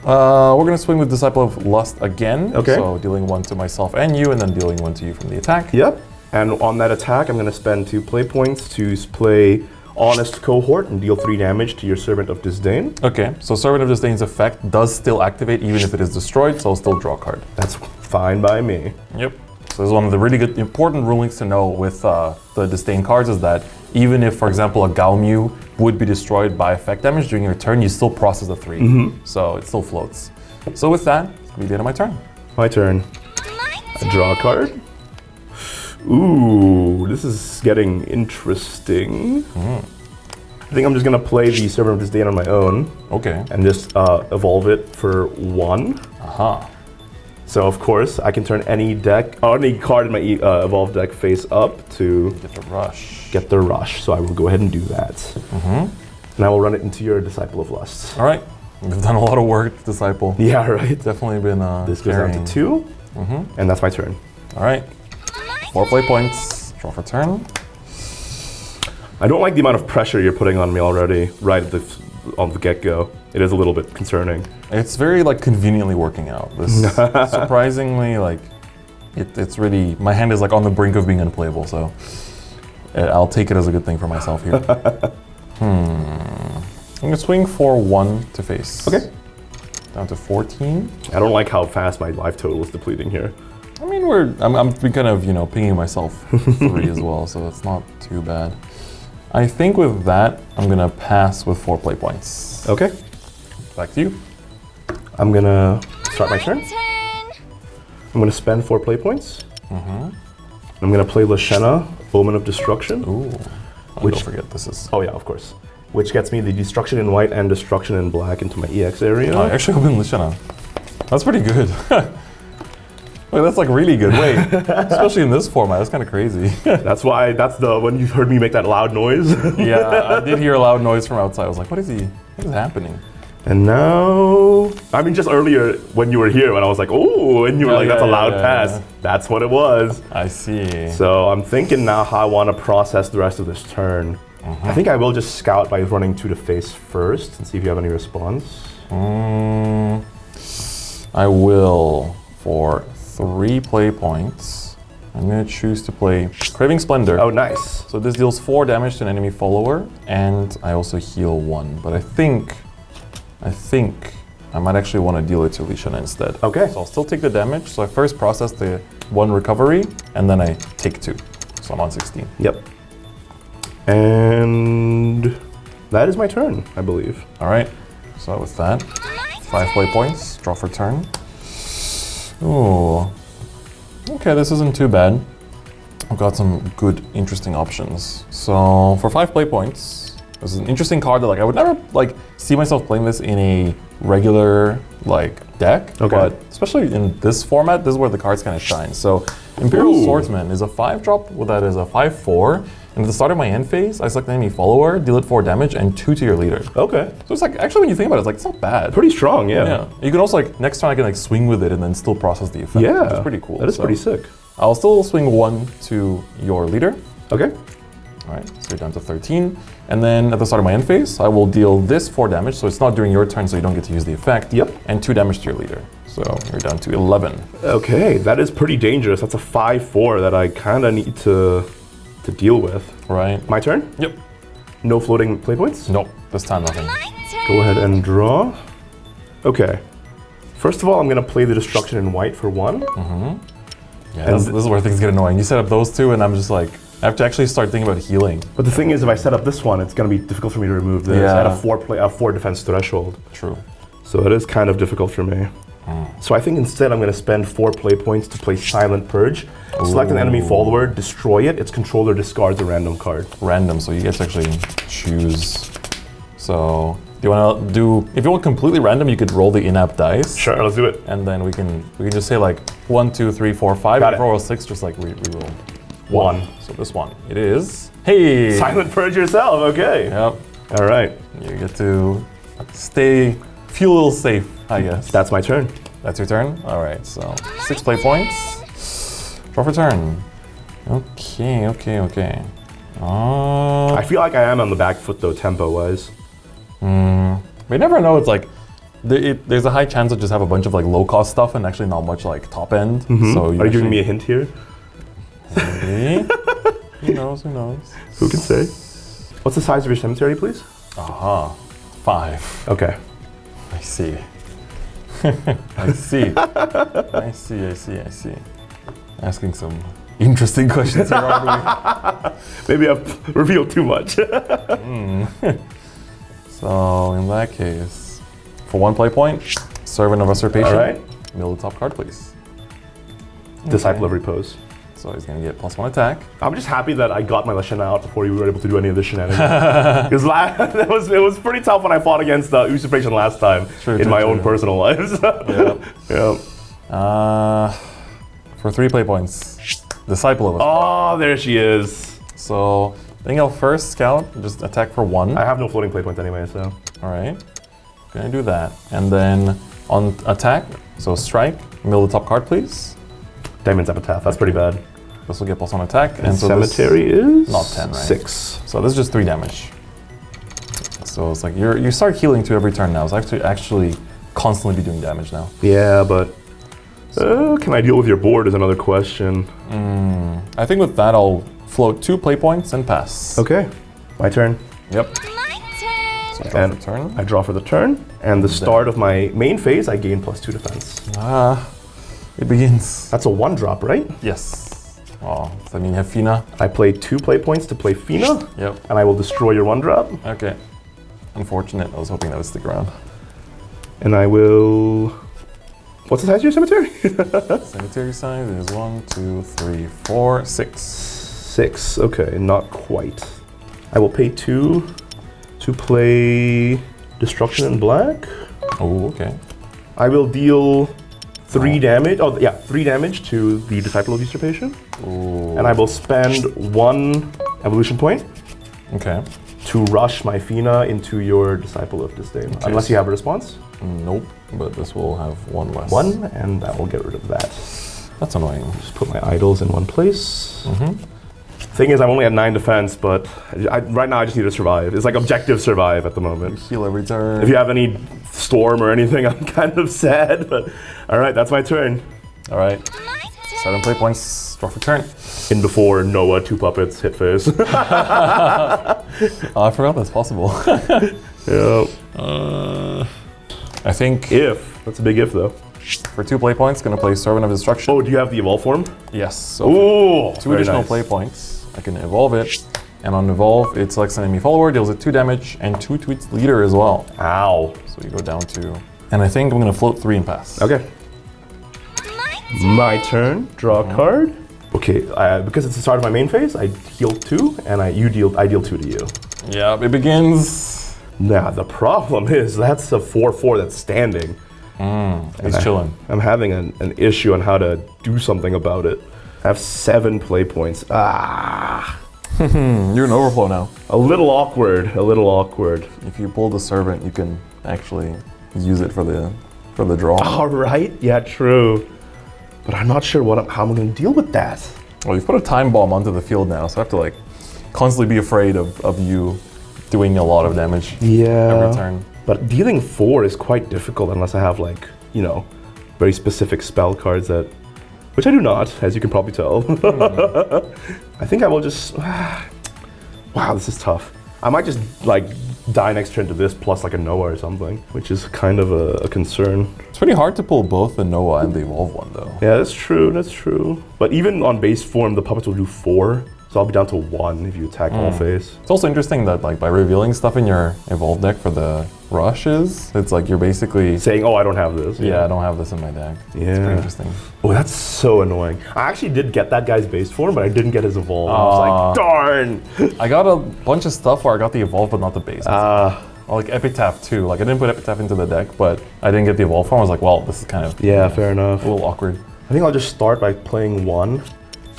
B: We're gonna swing with Disciple of Lust again.
A: Okay.
B: So dealing 1 to myself and you, and then dealing 1 to you from the attack.
A: Yep. And on that attack, I'm going to spend 2 play points to play Honest Cohort and deal 3 damage to your Servant of Disdain.
B: Okay, so Servant of Disdain's effect does still activate even if it is destroyed, so I'll still draw a card.
A: That's fine by me.
B: Yep. So this is one of the really good, important rulings to know with the Disdain cards is that even if, for example, a Gaomu would be destroyed by effect damage during your turn, you still process the 3. So it still floats. So with that, it's gonna be the end of my turn.
A: My turn. I draw a card. Ooh, this is getting interesting. I think I'm just gonna play the Servant of Disdain on my own.
B: Okay.
A: And just evolve it for 1.
B: Aha.
A: So of course, I can turn any deck, or any card in my evolved deck face up to
B: Get the rush.
A: get the rush. So I will go ahead and do that. And I will run it into your Disciple of Lust.
B: All right. We've done a lot of work, Disciple.
A: Yeah, right.
B: Definitely been
A: This goes down to 2, and that's my turn.
B: All right. 4 play points. Draw for turn.
A: I don't like the amount of pressure you're putting on me already, right at on the get-go. It is a little bit concerning.
B: It's very like conveniently working out. This surprisingly like it's really my hand is like on the brink of being unplayable. So I'll take it as a good thing for myself here. I'm gonna swing for 1 to face.
A: Okay.
B: Down to 14.
A: I don't like how fast my life total is depleting here.
B: I mean, I'm kind of, pinging myself 3 as well, so it's not too bad. I think with that, I'm gonna pass with 4 play points.
A: Okay.
B: Back to you.
A: I'm gonna start my turn.
C: Turn.
A: I'm gonna spend 4 play points. I'm gonna play Lashena, Omen of Destruction.
B: Ooh.
A: Which-
B: Don't forget, this is...
A: Oh yeah, of course. Which gets me the Destruction in White and Destruction in Black into my EX area.
B: I actually opened Lashena. That's pretty good. Wait, that's like really good. Wait, especially in this format, that's kind of crazy.
A: That's why, when you heard me make that loud noise.
B: Yeah, I did hear a loud noise from outside. I was like, what is happening?
A: And now, I mean, just earlier when you were here, when I was like, oh, and you were like, that's a loud pass.
B: yeah.
A: That's what it was.
B: I see.
A: So I'm thinking now how I want to process the rest of this turn. I think I will just scout by running 2 to face first and see if you have any response.
B: I will, for 3 play points, I'm going to choose to play Craving Splendor.
A: Oh, nice.
B: So this deals 4 damage to an enemy follower, and I also heal 1. But I think I might actually want to deal it to Lashena instead.
A: Okay.
B: So I'll still take the damage. So I first process the 1 recovery, and then I take 2. So I'm on 16.
A: Yep. And that is my turn, I believe.
B: All right. So with that, 5 play points, draw for turn. Ooh. Okay, this isn't too bad. I've got some good, interesting options. So for 5 play points, this is an interesting card that I would never see myself playing this in a regular deck.
A: Okay.
B: But especially in this format, this is where the cards kind of shine. So Imperial
A: Ooh.
B: Swordsman is a 5-drop that is a 5/4. And at the start of my end phase, I select an enemy follower, deal it 4 damage, and 2 to your leader.
A: Okay.
B: So it's actually when you think about it, it's not bad.
A: Pretty strong, yeah.
B: Yeah. You can also next turn I can swing with it and then still process the effect.
A: Yeah.
B: Which is pretty cool.
A: That is
B: So
A: pretty sick.
B: I'll still swing 1 to your leader.
A: Okay.
B: All right, so you're down to 13. And then at the start of my end phase, I will deal this 4 damage, so it's not during your turn, so you don't get to use the effect.
A: Yep.
B: And 2 damage to your leader. So you're down to 11.
A: Okay, that is pretty dangerous. That's a 5/4 that I kind of need to deal with.
B: Right?
A: My turn?
B: Yep.
A: No floating play points?
B: Nope, this time nothing.
A: Go ahead and draw. Okay. First of all, I'm going to play the Destruction in White for 1.
B: Yeah, this is where things get annoying. You set up those 2, and I'm just I have to actually start thinking about healing.
A: But the thing is, if I set up this one, it's going to be difficult for me to remove this.
B: Yeah.
A: I had a 4 defense threshold.
B: True.
A: So it is kind of difficult for me. So I think instead I'm going to spend 4 play points to play Silent Purge. Select an enemy follower, destroy it. Its controller discards a random card.
B: Random, so you get to actually choose. So do you want to do? If you want completely random, you could roll the in-app dice.
A: Sure, let's do it.
B: And then we can just say 1, 2, 3, 4, 5.
A: Got
B: and
A: it.
B: roll 6, just re-roll.
A: 1.
B: So this one, it is. Hey.
A: Silent Purge yourself. Okay.
B: Yep.
A: All right.
B: You get to feel a little safe, I guess.
A: That's my turn.
B: That's your turn? All right, so 6 play points. Draw for turn. Okay.
A: I feel like I am on the back foot though, tempo-wise.
B: We never know. It's there's a high chance to just have a bunch of low-cost stuff and actually not much top end. So
A: Are you giving me a hint here?
B: maybe. Who knows?
A: Who can say? What's the size of your cemetery, please?
B: 5.
A: Okay.
B: I see. I see. I see. Asking some interesting questions here, aren't we?
A: Maybe I've revealed too much.
B: So in that case, for 1 play point, Servant of Usurpation.
A: All right.
B: Mill the top card, please.
A: Disciple of Repose.
B: So he's gonna get +1 attack.
A: I'm just happy that I got my Lashana out before you were able to do any of this shenanigans. Because it was pretty tough when I fought against Usurpation last time in my own personal lives.
B: Yeah. For 3 play points, Disciple of Usurpation.
A: Oh, there she is.
B: So I think I'll first scout, just attack for 1.
A: I have no floating play points anyway, so.
B: All right, gonna do that. And then on attack, so strike, mill the top card, please.
A: Diamond's Epitaph, that's pretty bad.
B: This will get +1 attack.
A: And
B: so
A: Cemetery is?
B: Not 10, right?
A: 6.
B: So this is just 3 damage. So it's like you start healing to every turn now. It's actually constantly be doing damage now.
A: Yeah, but can I deal with your board is another question.
B: I think with that I'll float 2 play points and pass.
A: Okay, my turn.
B: Yep.
C: My turn.
B: So I draw for turn.
A: I draw for the turn, and the start of my main phase, I gain +2 defense.
B: It begins.
A: That's a 1-drop, right?
B: Yes. Oh, does that mean you have Fina?
A: I play 2 play points to play Fina,
B: Yep.
A: and I will destroy your 1-drop.
B: Okay. Unfortunate. I was hoping that would stick around.
A: And I will. What's the size of your cemetery?
B: Cemetery size is 1, 2, 3, 4, 6.
A: 6. Okay, not quite. I will pay 2 to play Destruction in Black.
B: Oh, okay.
A: I will deal 3 damage. Oh, yeah, 3 damage to the Disciple of Usurpation.
B: Ooh.
A: And I will spend 1 evolution point
B: Okay.
A: to rush my Fina into your Disciple of Disdain.
B: Okay.
A: Unless you have a response.
B: Nope. But this will have 1 less.
A: 1, and I will get rid of that.
B: That's annoying.
A: Just put my idols in one place. Thing is, I'm only at 9 defense, but right now I just need to survive. It's like objective survive at the moment.
B: Heal every turn.
A: If you have any storm or anything, I'm kind of sad, but all right, that's my turn.
B: All right.
C: My turn.
B: 7 play points. Draw for turn.
A: In before Noah, 2 puppets, hit phase.
B: Oh, I forgot that's possible.
A: Yeah.
B: I think
A: If. That's a big if, though.
B: for 2 play points, gonna play Servant of Destruction.
A: Oh, do you have the evolve form?
B: Yes. So
A: Ooh,
B: 2
A: very
B: additional
A: nice.
B: play points. I can evolve it. And on evolve, it selects an enemy follower, deals it 2 damage, and 2 to its leader as well.
A: Ow.
B: So you go down to. And I think I'm gonna float 3 and pass.
A: Okay. My turn. Draw a card. Okay, because it's the start of my main phase, I heal 2, and I deal 2 to you.
B: Yeah, it begins.
A: Now, the problem is that's a 4/4 that's standing.
B: He's chilling.
A: I'm having an issue on how to do something about it. I have 7 play points.
B: You're in overflow now.
A: A little awkward, a little awkward.
B: If you pull the servant, you can actually use it for the draw.
A: All right, yeah, true. But I'm not sure how I'm going to deal with that.
B: Well, you've put a time bomb onto the field now, so I have to like constantly be afraid of you doing a lot of damage every turn.
A: But dealing 4 is quite difficult unless I have like, very specific spell cards which I do not, as you can probably tell. I think I will just, wow, this is tough. I might just like die next turn to this plus like a Noah or something, which is kind of a concern.
B: It's pretty hard to pull both the Noah and the Evolve one though.
A: Yeah, that's true. But even on base form, the puppets will do 4. So I'll be down to 1 if you attack all phase.
B: It's also interesting that like by revealing stuff in your Evolve deck for the rushes, it's like you're basically
A: Saying, oh, I don't have this.
B: yeah, I don't have this in my deck. It's
A: Yeah.
B: pretty interesting.
A: Oh, that's so annoying. I actually did get that guy's base form, but I didn't get his evolve. I was like, darn.
B: I got a bunch of stuff where I got the Evolve but not the base. Or like Epitaph too. Like I didn't put Epitaph into the deck, but I didn't get the Evolve form. I was like, well, this is kind of
A: Yeah, fair enough.
B: a little awkward.
A: I think I'll just start by playing 1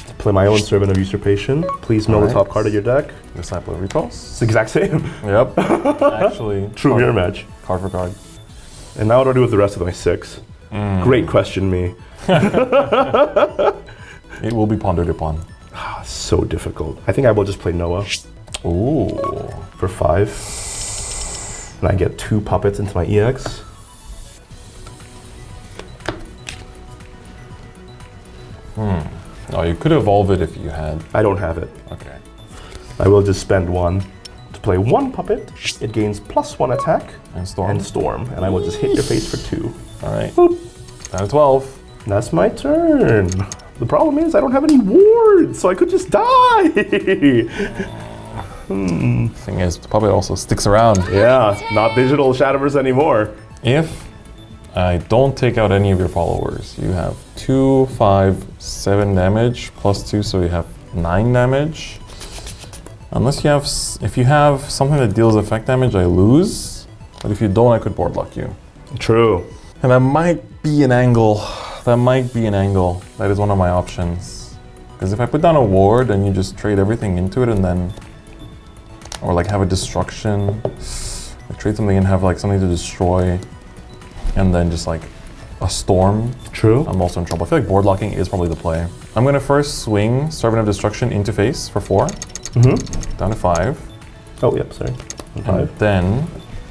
A: to play my own Servant of Usurpation. Please mill the top card of your deck.
B: Disciple of Repulse.
A: It's the exact same.
B: Yep. Actually.
A: True mirror match.
B: Card for card.
A: And now what do I do with the rest of my 6? Great question, me.
B: It will be pondered upon.
A: So difficult. I think I will just play Noah
B: Ooh.
A: for 5. And I get 2 puppets into my EX.
B: Oh, you could evolve it if you had.
A: I don't have it.
B: Okay.
A: I will just spend 1 To play 1 puppet, it gains +1 attack
B: And storm.
A: and storm, and I will just hit your face for 2.
B: All right.
A: Boop.
B: Down to 12.
A: That's my turn. The problem is I don't have any wards, so I could just die.
B: Thing is, the puppet also sticks around.
A: Yeah, not digital Shadowverse anymore.
B: If I don't take out any of your followers, you have 2, 5, 7 damage +2, so you have 9 damage. Unless you have, if you have something that deals effect damage, I lose. But if you don't, I could board lock you.
A: True.
B: And that might be an angle. That is one of my options. Because if I put down a ward and you just trade everything into it and then, or like have a destruction, like trade something and have like something to destroy, and then just like a storm.
A: True.
B: I'm also in trouble. I feel like board locking is probably the play. I'm gonna first swing Servant of Destruction into face for 4. Down to 5.
A: Oh, yep, sorry.
B: And
A: 5.
B: then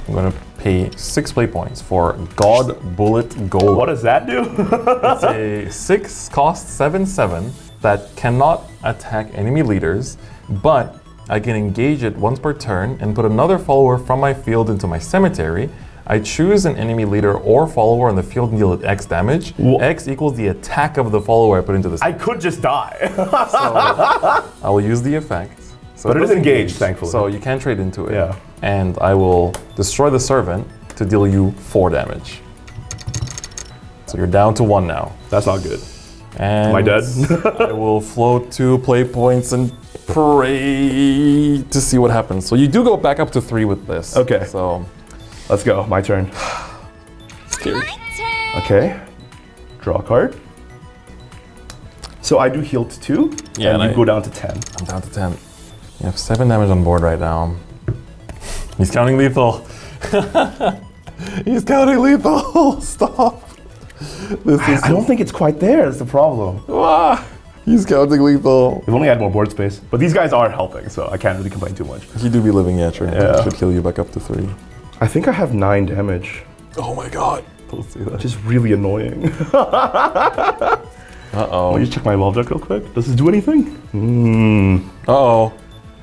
B: I'm gonna pay 6 play points for God Bullet Golem.
A: What does that do?
B: It's a 6 cost 7/7 that cannot attack enemy leaders, but I can engage it once per turn and put another follower from my field into my cemetery. I choose an enemy leader or follower on the field and deal it X damage. X equals the attack of the follower I put into this.
A: I could just die.
B: I will use the effect. So
A: But it is engaged, thankfully.
B: So you can trade into it.
A: Yeah.
B: And I will destroy the servant to deal you 4 damage. So you're down to 1 now.
A: That's not good.
B: And
A: Am I dead?
B: I will float 2 play points and pray to see what happens. So you do go back up to 3 with this.
A: Okay.
B: So
A: Let's go. My turn.
B: scary.
C: My turn.
A: Okay. Draw a card. So I do heal to 2,
B: Yeah,
A: and
B: and
A: you
B: I-
A: go down to 10.
B: I'm down to 10. You have 7 damage on board right now. He's counting lethal. He's counting lethal. Stop. This is
A: I don't think it's quite there. That's the problem.
B: He's counting lethal.
A: We've only had more board space, but these guys are helping, so I can't really complain too much.
B: You do be living, yeah, true.
A: Yeah.
B: Should heal you back up to 3.
A: I think I have 9 damage,
B: Oh my god. Don't say that.
A: which is really annoying.
B: Uh-oh.
A: Let me just check my evolve deck real quick. Does this do anything?
B: Uh-oh.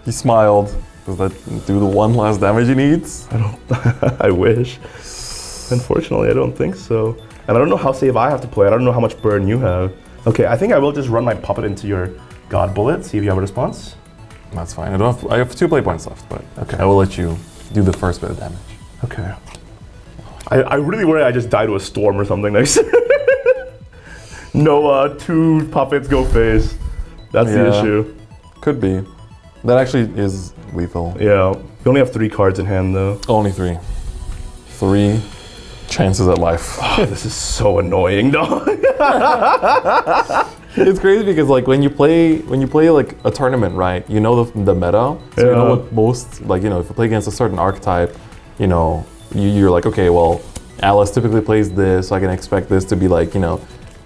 B: He smiled. Does that do the 1 last damage he needs?
A: I don't. I wish. Unfortunately, I don't think so. And I don't know how save I have to play. I don't know how much burn you have. Okay, I think I will just run my puppet into your God Bullet. See if you have a response.
B: That's fine. I have 2 play points left, but
A: Okay.
B: I will let you do the first bit of damage.
A: Okay. I really worry I just die to a storm or something next. No, 2 puppets go face. That's the
B: Yeah.
A: issue.
B: Could be. That actually is lethal.
A: Yeah. You only have 3 cards in hand though.
B: Only 3. 3 chances at life.
A: Oh, this is so annoying, dog.
B: It's crazy because like when you play like a tournament, right? You know the meta, so you know
A: Yeah.
B: what most like if you play against a certain archetype, you're like, okay, well, Alice typically plays this, so I can expect this to be like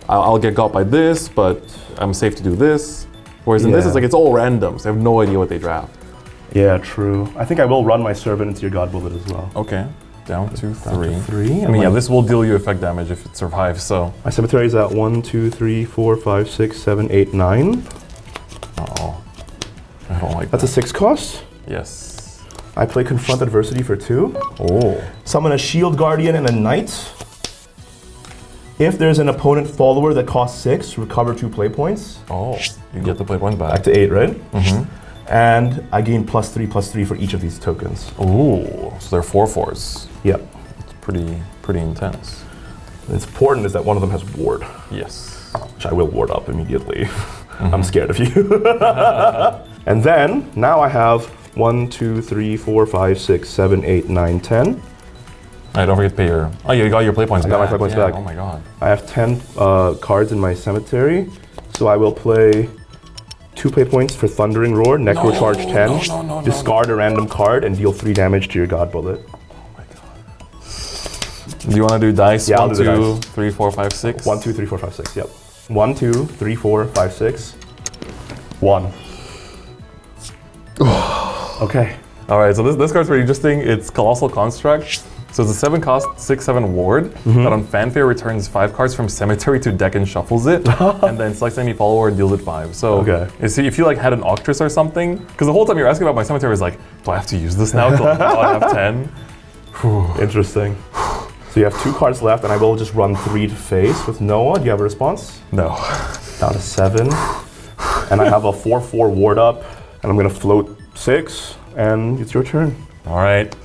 B: I'll get got by this, but I'm safe to do this. Whereas in this,
A: Yeah.
B: it's like it's all random, so I have no idea what they draft.
A: Yeah, true. I think I will run my servant into your God Bullet as well.
B: Okay, down to 3.
A: Down to 3.
B: I mean, yeah, this will deal you effect damage if it survives. So,
A: My cemetery is at 1, 2, 3, 4, 5, 6, 7, 8, 9.
B: uh-oh, I don't like
A: That's a
B: that.
A: 6 cost.
B: Yes.
A: I play Confront Adversity for 2.
B: Oh.
A: Summon a Shield Guardian and a Knight. If there's an opponent follower that costs 6, recover 2 play points.
B: Oh, you get the play points
A: Back
B: back.
A: to 8, right?
B: Mm-hmm.
A: And I gain +3/+3 for each of these tokens.
B: Ooh, so they're 4/4s.
A: Yep.
B: It's pretty intense.
A: What's important is that one of them has ward,
B: Yes.
A: which I will ward up immediately. I'm scared of you. And then, now I have 1, 2, 3, 4, 5, 6, 7, 8, 9, 10.
B: All right, don't forget to pay your. Oh, you got your play points
A: I
B: back.
A: got my play points
B: Yeah,
A: back.
B: Oh my god.
A: I have 10 cards in my cemetery, so I will play 2 play points for Thundering Roar, Necro Charge 10,
B: no,
A: discard a random card, and deal 3 damage to your God Bullet.
B: Do you want to do dice?
A: Yeah, I'll
B: 1,
A: do the
B: 2,
A: dice.
B: 3, 4, 5, 6.
A: 1, 2, 3, 4, 5, 6, yep. 1, 2, 3, 4, 5, 6. 1. Okay.
B: All right, so this card's pretty interesting. It's Colossal Construct. So it's a 7 cost, 6/7 ward that on fanfare returns 5 cards from cemetery to deck and shuffles it, and then selects any follower and deals it 5. So if you like had an Octress or something, because the whole time you're asking about my cemetery is like, do I have to use this now to like, not have 10?
A: Interesting. So you have 2 cards left, and I will just run 3 to face with Noah. Do you have a response?
B: No.
A: Down to 7. And I have a 4/4 ward up, and I'm gonna float 6, and it's your turn.
B: All right.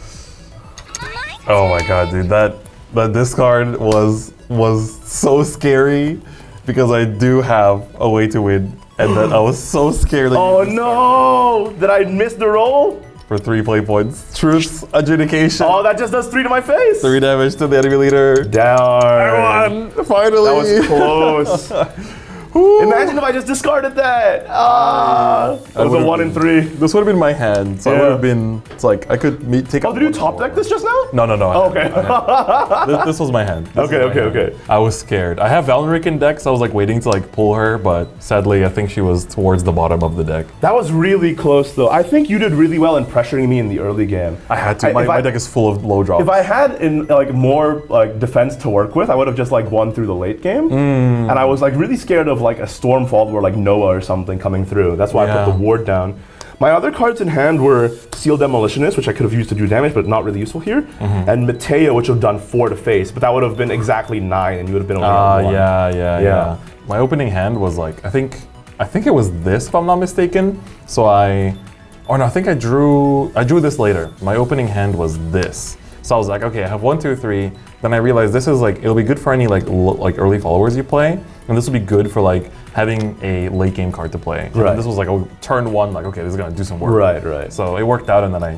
B: Oh my god, dude, that discard was so scary because I do have a way to win, and then I was so scared.
A: Oh no! Did I miss the roll?
B: For 3 play points. Truth's Adjudication.
A: Oh, that just does 3 to my face.
B: 3 damage to the enemy leader.
A: Down.
B: I won! Finally!
A: That was close. Imagine if I just discarded that. That was a 1 in 3.
B: This would have been my hand, so I would have been. It's like I could take.
A: Oh, did you top deck this just now?
B: No.
A: Oh, okay.
B: This was my hand.
A: Okay.
B: I was scared. I have Valneric in deck, so I was like waiting to like pull her, but sadly, I think she was towards the bottom of the deck.
A: That was really close, though. I think you did really well in pressuring me in the early game.
B: I had to. My deck is full of low drops.
A: If I had like more like defense to work with, I would have just like won through the late game. And I was like really scared of like a Stormfall or like Noah or something coming through. That's why I put the ward down. My other cards in hand were Seal Demolitionist, which I could have used to do damage, but not really useful here, and Mateo, which would have done 4 to face, but that would have been exactly 9, and you would have been only on 1.
B: Yeah. My opening hand was like I think it was this, if I'm not mistaken. So I think I drew this later. My opening hand was this. So I was like, okay, I have 1, 2, 3. Then I realized this is like it'll be good for any like early followers you play, and this will be good for like having a late game card to play. And this was like turn 1, like okay, this is gonna do some work.
A: Right.
B: So it worked out, and then I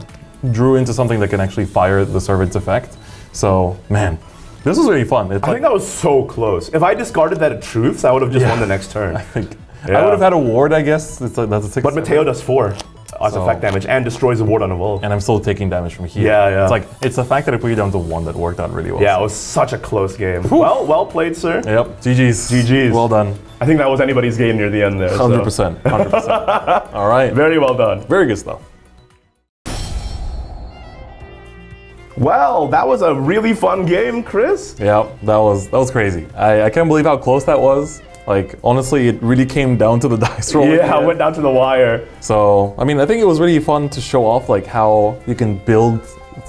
B: drew into something that can actually fire the Servant's Effect. So man, this was really fun.
A: I think that was so close. If I discarded that at Truths, I would have just won the next turn.
B: I think I would have had a ward, I guess. That's a 6.
A: But Mateo does 4. As effect damage and destroys a ward on Evolve.
B: And I'm still taking damage from here.
A: Yeah.
B: It's the fact that I put you down to 1 that worked out really well.
A: Yeah, it was such a close game. Well played, sir.
B: Yep. GG's. Well done.
A: I think that was anybody's game near the end there.
B: 100%. 100%. All right.
A: Very well done.
B: Very good stuff.
A: Well, that was a really fun game, Chris.
B: Yeah, that was crazy. I can't believe how close that was. Like, honestly, it really came down to the dice roll.
A: Yeah, it went down to the wire.
B: So, I mean, I think it was really fun to show off like how you can build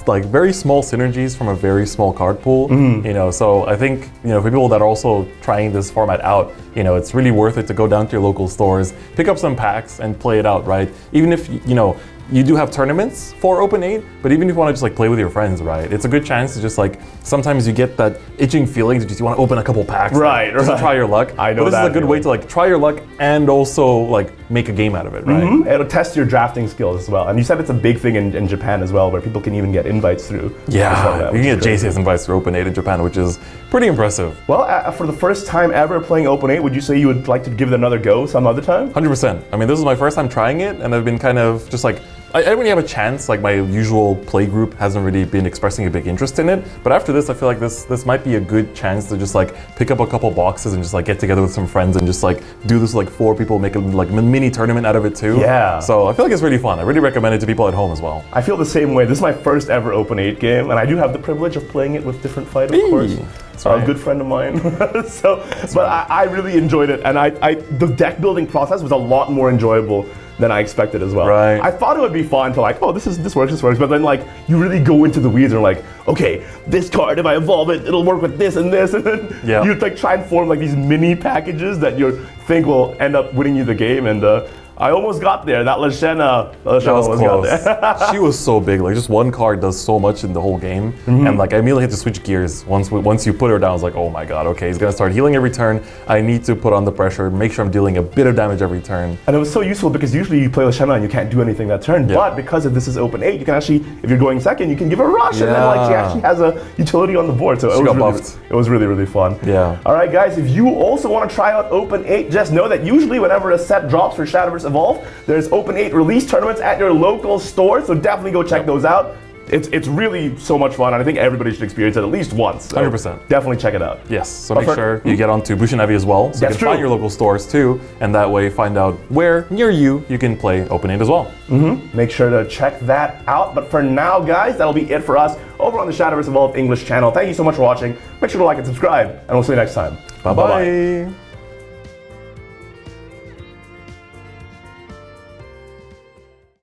B: like very small synergies from a very small card pool. You know, so I think, you know, for people that are also trying this format out, you know, it's really worth it to go down to your local stores, pick up some packs and play it out, right? Even if, you know, you do have tournaments for Open 8, but even if you want to just like play with your friends, right? It's a good chance to just like, sometimes you get that itching feeling to just, you want to open a couple packs.
A: Right.
B: Just to try your luck.
A: I know
B: but this is a good way to like try your luck and also like make a game out of it, right?
A: It'll test your drafting skills as well. And you said it's a big thing in Japan as well, where people can even get invites through.
B: Yeah, you can get JCS invites through Open 8 in Japan, which is pretty impressive.
A: Well, for the first time ever playing Open 8, would you say you would like to give it another go some other time?
B: 100%. I mean, this is my first time trying it, and I've been kind of just like, I didn't really have a chance. Like my usual play group hasn't really been expressing a big interest in it. But after this, I feel like this might be a good chance to just like pick up a couple boxes and just like get together with some friends and just like do this like 4 people, make a like mini tournament out of it too.
A: Yeah.
B: So I feel like it's really fun. I really recommend it to people at home as well.
A: I feel the same way. This is my first ever Open 8 game, and I do have the privilege of playing it with DifferentFight, of course.
B: Right.
A: A good friend of mine. I really enjoyed it, and the deck building process was a lot more enjoyable than I expected as well.
B: Right.
A: I thought it would be fun to like, oh, this works, but then like you really go into the weeds and like, okay, this card, if I evolve it, it'll work with this, and then you like try and form like these mini packages that you think will end up winning you the game, and I almost got there. That Lashana almost got there.
B: She was so big. Like just one card does so much in the whole game, and like I immediately had to switch gears once you put her down. I was like, oh my god, okay, he's gonna start healing every turn. I need to put on the pressure, make sure I'm dealing a bit of damage every turn.
A: And it was so useful because usually you play Lashana and you can't do anything that turn. But because if this is Open 8, you can actually, if you're going second, you can give her a rush, and then like she actually has a utility on the board. So it was really fun.
B: Yeah.
A: All right, guys, if you also want to try out Open 8, just know that usually whenever a set drops for Shadowverse Evolve, there's Open 8 release tournaments at your local store, so definitely go check those out. It's really so much fun, and I think everybody should experience it at least once. So
B: 100%.
A: Definitely check it out.
B: Yes, so make sure you get onto Bushinevi as well, so you can find your local stores too, and that way find out where near you can play Open 8 as well.
A: Make sure to check that out. But for now, guys, that'll be it for us over on the Shadowverse Evolved English channel. Thank you so much for watching. Make sure to like and subscribe, and we'll see you next time.
B: Bye-bye.